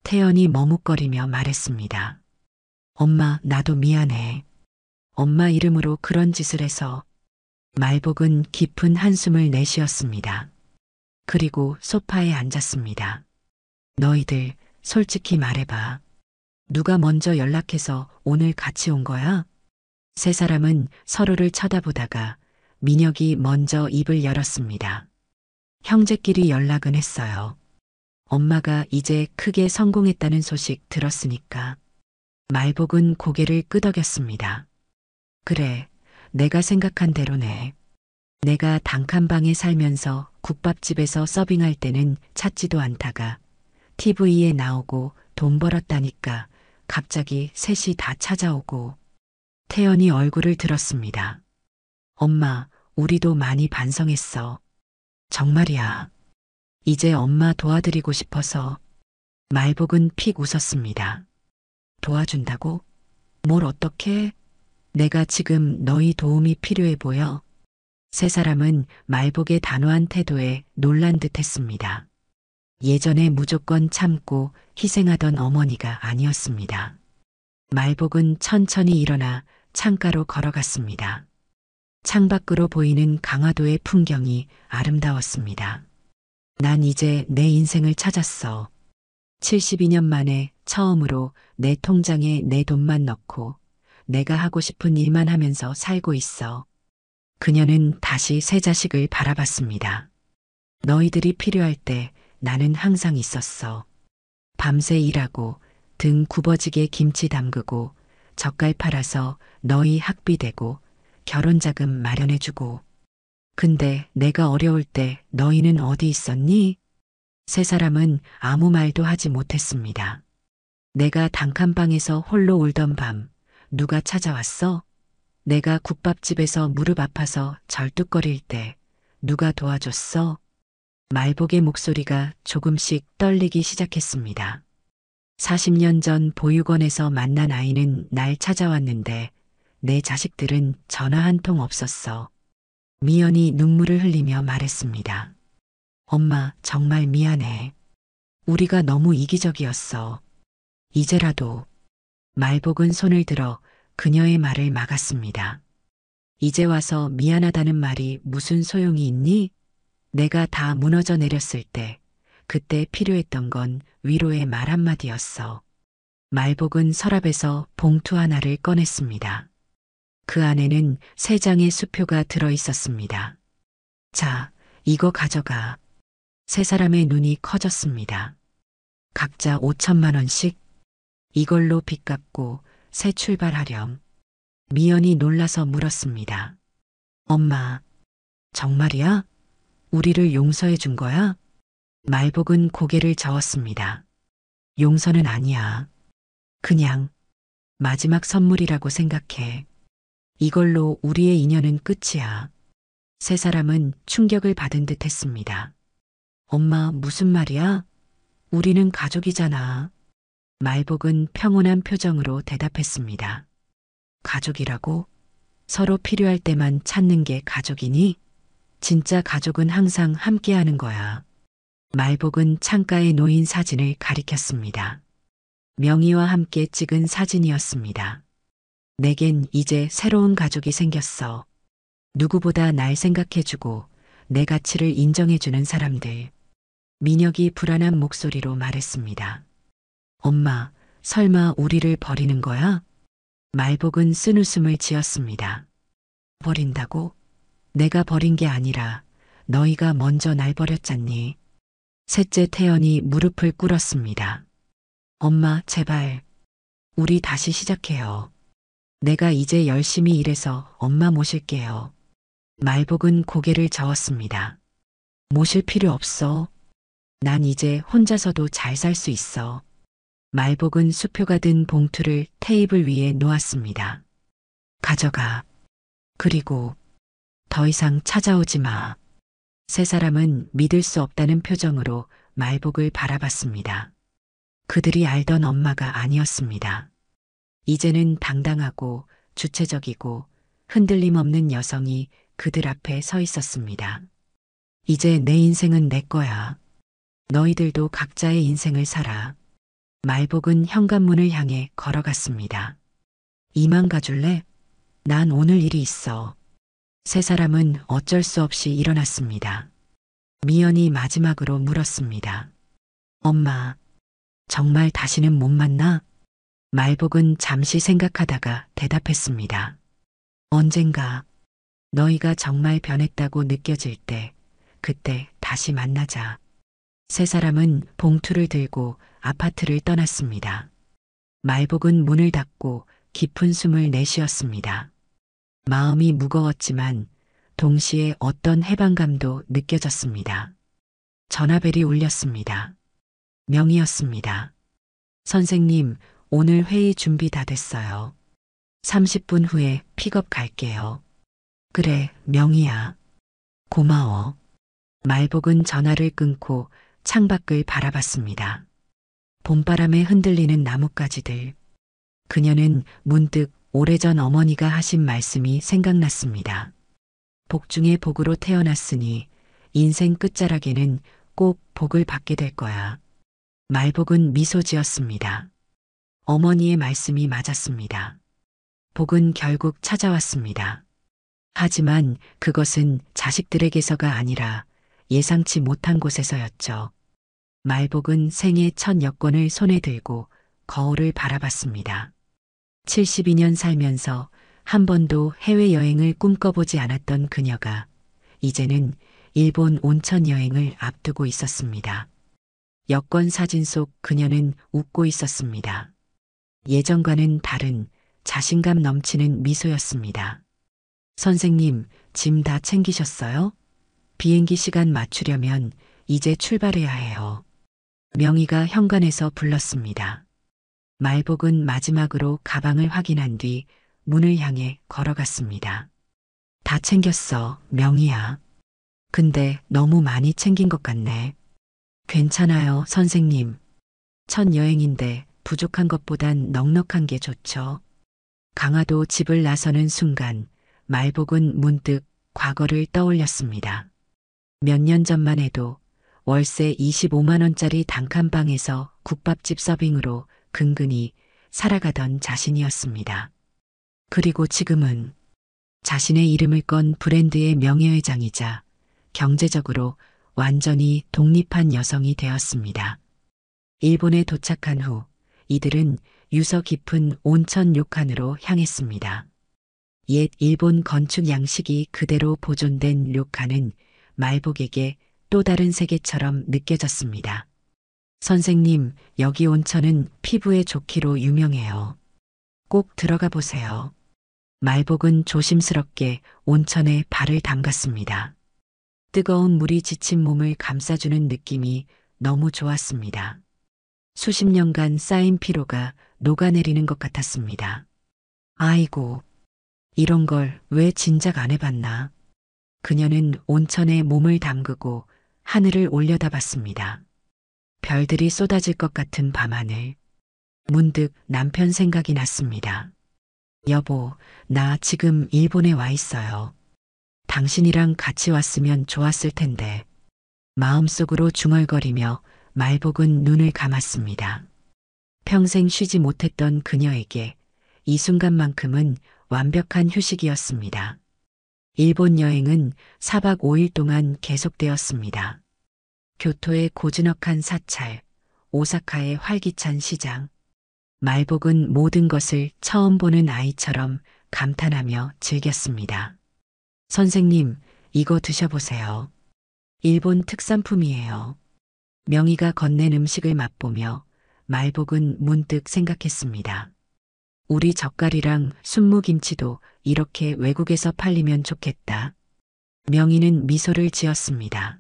태연이 머뭇거리며 말했습니다. 엄마, 나도 미안해. 엄마 이름으로 그런 짓을 해서. 말복은 깊은 한숨을 내쉬었습니다. 그리고 소파에 앉았습니다. 너희들 솔직히 말해봐. 누가 먼저 연락해서 오늘 같이 온 거야? 세 사람은 서로를 쳐다보다가 민혁이 먼저 입을 열었습니다. 형제끼리 연락은 했어요. 엄마가 이제 크게 성공했다는 소식 들었으니까. 말복은 고개를 끄덕였습니다. 그래, 내가 생각한 대로네. 내가 단칸방에 살면서 국밥집에서 서빙할 때는 찾지도 않다가 TV에 나오고 돈 벌었다니까 갑자기 셋이 다 찾아오고. 태연이 얼굴을 들었습니다. 엄마, 우리도 많이 반성했어. 정말이야. 이제 엄마 도와드리고 싶어서. 말복은 픽 웃었습니다. 도와준다고? 뭘 어떻게? 내가 지금 너희 도움이 필요해 보여. 세 사람은 말복의 단호한 태도에 놀란 듯 했습니다. 예전에 무조건 참고 희생하던 어머니가 아니었습니다. 말복은 천천히 일어나 창가로 걸어갔습니다. 창밖으로 보이는 강화도의 풍경이 아름다웠습니다. 난 이제 내 인생을 찾았어. 72년 만에 처음으로 내 통장에 내 돈만 넣고 내가 하고 싶은 일만 하면서 살고 있어. 그녀는 다시 세 자식을 바라봤습니다. 너희들이 필요할 때 나는 항상 있었어. 밤새 일하고 등 굽어지게 김치 담그고 젓갈 팔아서 너희 학비 대고 결혼자금 마련해주고. 근데 내가 어려울 때 너희는 어디 있었니? 세 사람은 아무 말도 하지 못했습니다. 내가 단칸방에서 홀로 울던 밤 누가 찾아왔어? 내가 국밥집에서 무릎 아파서 절뚝거릴 때 누가 도와줬어? 말복의 목소리가 조금씩 떨리기 시작했습니다. 40년 전 보육원에서 만난 아이는 날 찾아왔는데 내 자식들은 전화 한 통 없었어. 미연이 눈물을 흘리며 말했습니다. 엄마, 정말 미안해. 우리가 너무 이기적이었어. 이제라도. 말복은 손을 들어 그녀의 말을 막았습니다. 이제 와서 미안하다는 말이 무슨 소용이 있니? 내가 다 무너져 내렸을 때, 그때 필요했던 건 위로의 말 한마디였어. 말복은 서랍에서 봉투 하나를 꺼냈습니다. 그 안에는 3장의 수표가 들어 있었습니다. 자, 이거 가져가. 3사람의 눈이 커졌습니다. 각자 5천만 원씩? 이걸로 빚 갚고 새 출발하렴. 미연이 놀라서 물었습니다. 엄마, 정말이야? 우리를 용서해 준 거야? 말복은 고개를 저었습니다. 용서는 아니야. 그냥 마지막 선물이라고 생각해. 이걸로 우리의 인연은 끝이야. 3사람은 충격을 받은 듯 했습니다. 엄마, 무슨 말이야? 우리는 가족이잖아. 말복은 평온한 표정으로 대답했습니다. 가족이라고? 서로 필요할 때만 찾는 게 가족이니? 진짜 가족은 항상 함께하는 거야. 말복은 창가에 놓인 사진을 가리켰습니다. 명희와 함께 찍은 사진이었습니다. 내겐 이제 새로운 가족이 생겼어. 누구보다 날 생각해주고 내 가치를 인정해주는 사람들. 민혁이 불안한 목소리로 말했습니다. 엄마, 설마 우리를 버리는 거야? 말복은 쓴웃음을 지었습니다. 버린다고? 내가 버린 게 아니라 너희가 먼저 날 버렸잖니. 셋째 태연이 무릎을 꿇었습니다. 엄마, 제발. 우리 다시 시작해요. 내가 이제 열심히 일해서 엄마 모실게요. 말복은 고개를 저었습니다. 모실 필요 없어. 난 이제 혼자서도 잘 살 수 있어. 말복은 수표가 든 봉투를 테이블 위에 놓았습니다. 가져가. 그리고 더 이상 찾아오지 마. 3사람은 믿을 수 없다는 표정으로 말복을 바라봤습니다. 그들이 알던 엄마가 아니었습니다. 이제는 당당하고 주체적이고 흔들림 없는 여성이 그들 앞에 서 있었습니다. 이제 내 인생은 내 거야. 너희들도 각자의 인생을 살아. 말복은 현관문을 향해 걸어갔습니다. 이만 가줄래? 난 오늘 일이 있어. 3사람은 어쩔 수 없이 일어났습니다. 미연이 마지막으로 물었습니다. 엄마, 정말 다시는 못 만나? 말복은 잠시 생각하다가 대답했습니다. 언젠가 너희가 정말 변했다고 느껴질 때, 그때 다시 만나자. 3사람은 봉투를 들고 아파트를 떠났습니다. 말복은 문을 닫고 깊은 숨을 내쉬었습니다. 마음이 무거웠지만 동시에 어떤 해방감도 느껴졌습니다. 전화벨이 울렸습니다. 명희였습니다. 선생님, 오늘 회의 준비 다 됐어요. 30분 후에 픽업 갈게요. 그래, 명희야. 고마워. 말복은 전화를 끊고 창밖을 바라봤습니다. 봄바람에 흔들리는 나뭇가지들. 그녀는 문득 오래전 어머니가 하신 말씀이 생각났습니다. 복 중에 복으로 태어났으니 인생 끝자락에는 꼭 복을 받게 될 거야. 말복은 미소 지었습니다. 어머니의 말씀이 맞았습니다. 복은 결국 찾아왔습니다. 하지만 그것은 자식들에게서가 아니라 예상치 못한 곳에서였죠. 말복은 생애 첫 여권을 손에 들고 거울을 바라봤습니다. 72년 살면서 한 번도 해외여행을 꿈꿔보지 않았던 그녀가 이제는 일본 온천 여행을 앞두고 있었습니다. 여권 사진 속 그녀는 웃고 있었습니다. 예전과는 다른 자신감 넘치는 미소였습니다. 선생님, 짐 다 챙기셨어요? 비행기 시간 맞추려면 이제 출발해야 해요. 명희가 현관에서 불렀습니다. 말복은 마지막으로 가방을 확인한 뒤 문을 향해 걸어갔습니다. 다 챙겼어, 명희야. 근데 너무 많이 챙긴 것 같네. 괜찮아요, 선생님. 첫 여행인데 부족한 것보단 넉넉한 게 좋죠. 강화도 집을 나서는 순간 말복은 문득 과거를 떠올렸습니다. 몇 년 전만 해도 월세 25만 원짜리 단칸방에서 국밥집 서빙으로 근근히 살아가던 자신이었습니다. 그리고 지금은 자신의 이름을 건 브랜드의 명예회장이자 경제적으로 완전히 독립한 여성이 되었습니다. 일본에 도착한 후 이들은 유서 깊은 온천 료칸으로 향했습니다. 옛 일본 건축 양식이 그대로 보존된 료칸은 말복에게 또 다른 세계처럼 느껴졌습니다. 선생님, 여기 온천은 피부에 좋기로 유명해요. 꼭 들어가 보세요. 말복은 조심스럽게 온천에 발을 담갔습니다. 뜨거운 물이 지친 몸을 감싸주는 느낌이 너무 좋았습니다. 수십 년간 쌓인 피로가 녹아내리는 것 같았습니다. 아이고, 이런 걸 왜 진작 안 해봤나? 그녀는 온천에 몸을 담그고 하늘을 올려다봤습니다. 별들이 쏟아질 것 같은 밤하늘. 문득 남편 생각이 났습니다. 여보, 나 지금 일본에 와 있어요. 당신이랑 같이 왔으면 좋았을 텐데. 마음속으로 중얼거리며 말복은 눈을 감았습니다. 평생 쉬지 못했던 그녀에게 이 순간만큼은 완벽한 휴식이었습니다. 일본 여행은 4박 5일 동안 계속되었습니다. 교토의 고즈넉한 사찰, 오사카의 활기찬 시장. 말복은 모든 것을 처음 보는 아이처럼 감탄하며 즐겼습니다. 선생님, 이거 드셔보세요. 일본 특산품이에요. 명희가 건넨 음식을 맛보며 말복은 문득 생각했습니다. 우리 젓갈이랑 순무김치도 이렇게 외국에서 팔리면 좋겠다. 명희는 미소를 지었습니다.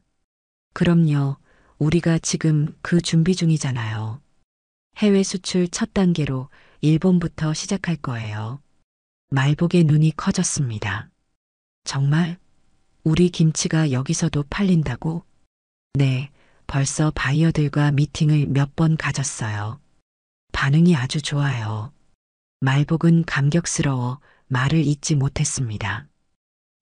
그럼요, 우리가 지금 그 준비 중이잖아요. 해외 수출 첫 단계로 일본부터 시작할 거예요. 말복의 눈이 커졌습니다. 정말? 우리 김치가 여기서도 팔린다고? 네, 벌써 바이어들과 미팅을 몇 번 가졌어요. 반응이 아주 좋아요. 말복은 감격스러워 말을 잇지 못했습니다.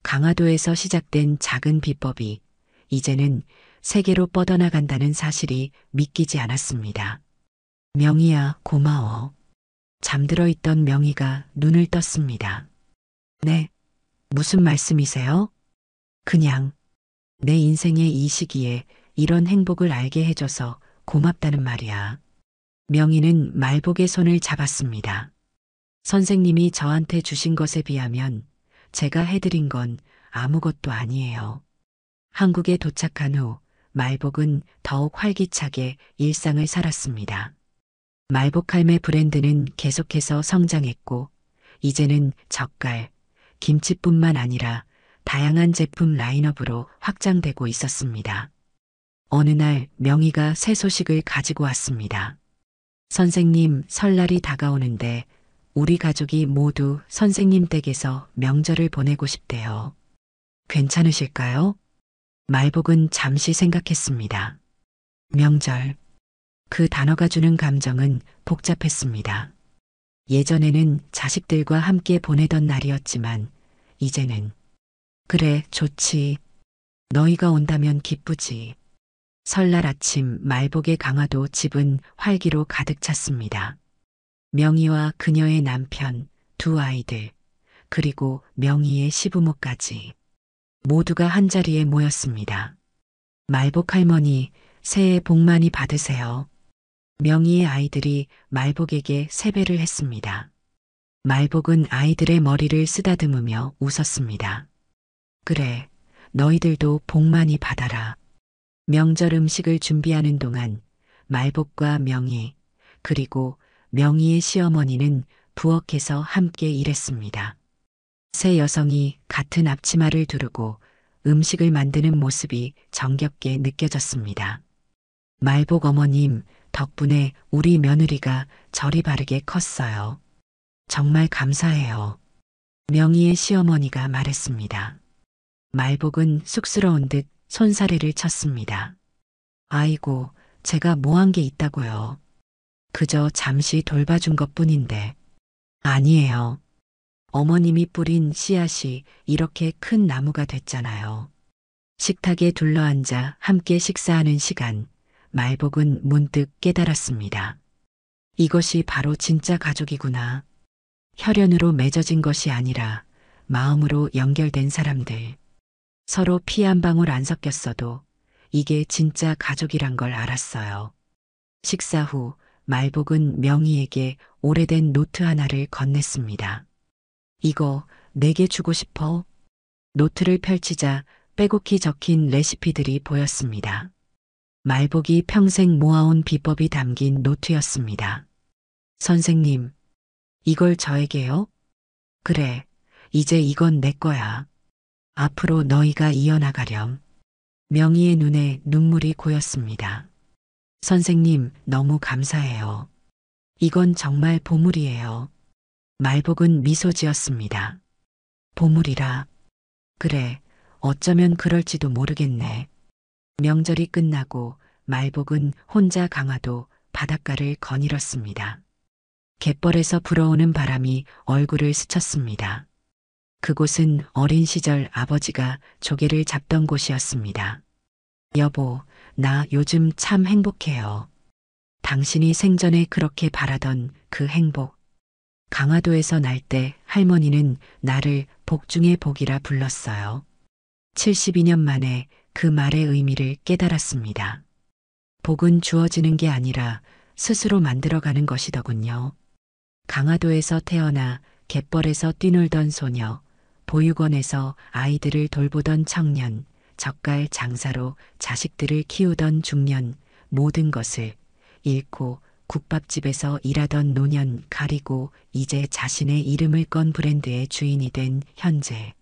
강화도에서 시작된 작은 비법이 이제는 세계로 뻗어나간다는 사실이 믿기지 않았습니다. 명희야, 고마워. 잠들어 있던 명희가 눈을 떴습니다. 네, 무슨 말씀이세요? 그냥 내 인생의 이 시기에 이런 행복을 알게 해줘서 고맙다는 말이야. 명희는 말복의 손을 잡았습니다. 선생님이 저한테 주신 것에 비하면 제가 해드린 건 아무것도 아니에요. 한국에 도착한 후 말복은 더욱 활기차게 일상을 살았습니다. 말복할매 브랜드는 계속해서 성장했고 이제는 젓갈, 김치뿐만 아니라 다양한 제품 라인업으로 확장되고 있었습니다. 어느 날 명희가 새 소식을 가지고 왔습니다. 선생님, 설날이 다가오는데 우리 가족이 모두 선생님 댁에서 명절을 보내고 싶대요. 괜찮으실까요? 말복은 잠시 생각했습니다. 명절. 그 단어가 주는 감정은 복잡했습니다. 예전에는 자식들과 함께 보내던 날이었지만 이제는 그래, 좋지. 너희가 온다면 기쁘지. 설날 아침 말복의 강화도 집은 활기로 가득 찼습니다. 명희와 그녀의 남편, 두 아이들, 그리고 명희의 시부모까지 모두가 한자리에 모였습니다. 말복 할머니, 새해 복 많이 받으세요. 명희의 아이들이 말복에게 세배를 했습니다. 말복은 아이들의 머리를 쓰다듬으며 웃었습니다. 그래, 너희들도 복 많이 받아라. 명절 음식을 준비하는 동안 말복과 명희, 그리고 명희의 시어머니는 부엌에서 함께 일했습니다. 세 여성이 같은 앞치마를 두르고 음식을 만드는 모습이 정겹게 느껴졌습니다. 말복 어머님, 덕분에 우리 며느리가 저리 바르게 컸어요. 정말 감사해요. 명희의 시어머니가 말했습니다. 말복은 쑥스러운 듯 손사래를 쳤습니다. 아이고, 제가 뭐 한 게 있다고요. 그저 잠시 돌봐준 것뿐인데. 아니에요. 어머님이 뿌린 씨앗이 이렇게 큰 나무가 됐잖아요. 식탁에 둘러앉아 함께 식사하는 시간, 말복은 문득 깨달았습니다. 이것이 바로 진짜 가족이구나. 혈연으로 맺어진 것이 아니라 마음으로 연결된 사람들. 서로 피 한 방울 안 섞였어도 이게 진짜 가족이란 걸 알았어요. 식사 후 말복은 명희에게 오래된 노트 하나를 건넸습니다. 이거 내게 주고 싶어. 노트를 펼치자 빼곡히 적힌 레시피들이 보였습니다. 말복이 평생 모아온 비법이 담긴 노트였습니다. 선생님, 이걸 저에게요? 그래, 이제 이건 내 거야. 앞으로 너희가 이어나가렴. 명희의 눈에 눈물이 고였습니다. 선생님, 너무 감사해요. 이건 정말 보물이에요. 말복은 미소 지었습니다. 보물이라. 그래, 어쩌면 그럴지도 모르겠네. 명절이 끝나고 말복은 혼자 강화도 바닷가를 거닐었습니다. 갯벌에서 불어오는 바람이 얼굴을 스쳤습니다. 그곳은 어린 시절 아버지가 조개를 잡던 곳이었습니다. 여보, 나 요즘 참 행복해요. 당신이 생전에 그렇게 바라던 그 행복. 강화도에서 날 때 할머니는 나를 복 중의 복이라 불렀어요. 72년 만에 그 말의 의미를 깨달았습니다. 복은 주어지는 게 아니라 스스로 만들어가는 것이더군요. 강화도에서 태어나 갯벌에서 뛰놀던 소녀, 보육원에서 아이들을 돌보던 청년, 젓갈 장사로 자식들을 키우던 중년, 모든 것을 잃고 국밥집에서 일하던 노년 가리고 이제 자신의 이름을 건 브랜드의 주인이 된 현재.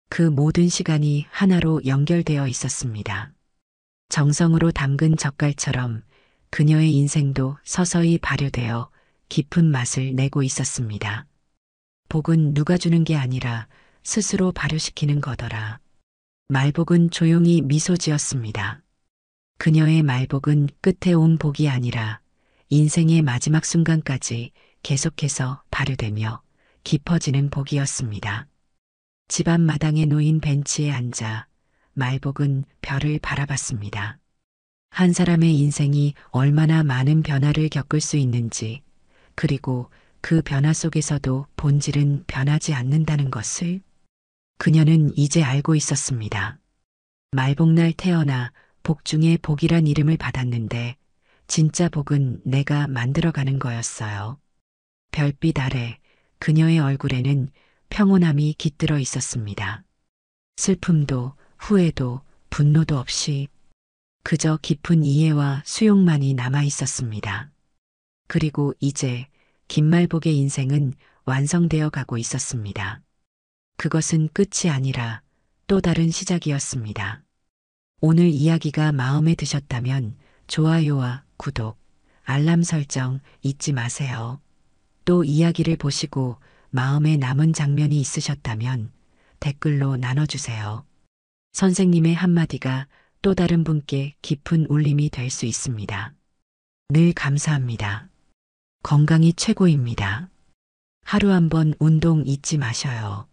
그 모든 시간이 하나로 연결되어 있었습니다. 정성으로 담근 젓갈처럼 그녀의 인생도 서서히 발효되어 깊은 맛을 내고 있었습니다. 복은 누가 주는 게 아니라 스스로 발효시키는 거더라. 말복은 조용히 미소 지었습니다. 그녀의 말복은 끝에 온 복이 아니라 인생의 마지막 순간까지 계속해서 발효되며 깊어지는 복이었습니다. 집 앞 마당에 놓인 벤치에 앉아 말복은 별을 바라봤습니다. 한 사람의 인생이 얼마나 많은 변화를 겪을 수 있는지, 그리고 그 변화 속에서도 본질은 변하지 않는다는 것을 그녀는 이제 알고 있었습니다. 말복날 태어나 복 중에 복이란 이름을 받았는데 진짜 복은 내가 만들어가는 거였어요. 별빛 아래 그녀의 얼굴에는 평온함이 깃들어 있었습니다. 슬픔도 후회도 분노도 없이 그저 깊은 이해와 수용만이 남아 있었습니다. 그리고 이제 김말복의 인생은 완성되어 가고 있었습니다. 그것은 끝이 아니라 또 다른 시작이었습니다. 오늘 이야기가 마음에 드셨다면 좋아요와 구독, 알람 설정 잊지 마세요. 또 이야기를 보시고 마음에 남은 장면이 있으셨다면 댓글로 나눠주세요. 선생님의 한마디가 또 다른 분께 깊은 울림이 될 수 있습니다. 늘 감사합니다. 건강이 최고입니다. 하루 한 번 운동 잊지 마셔요.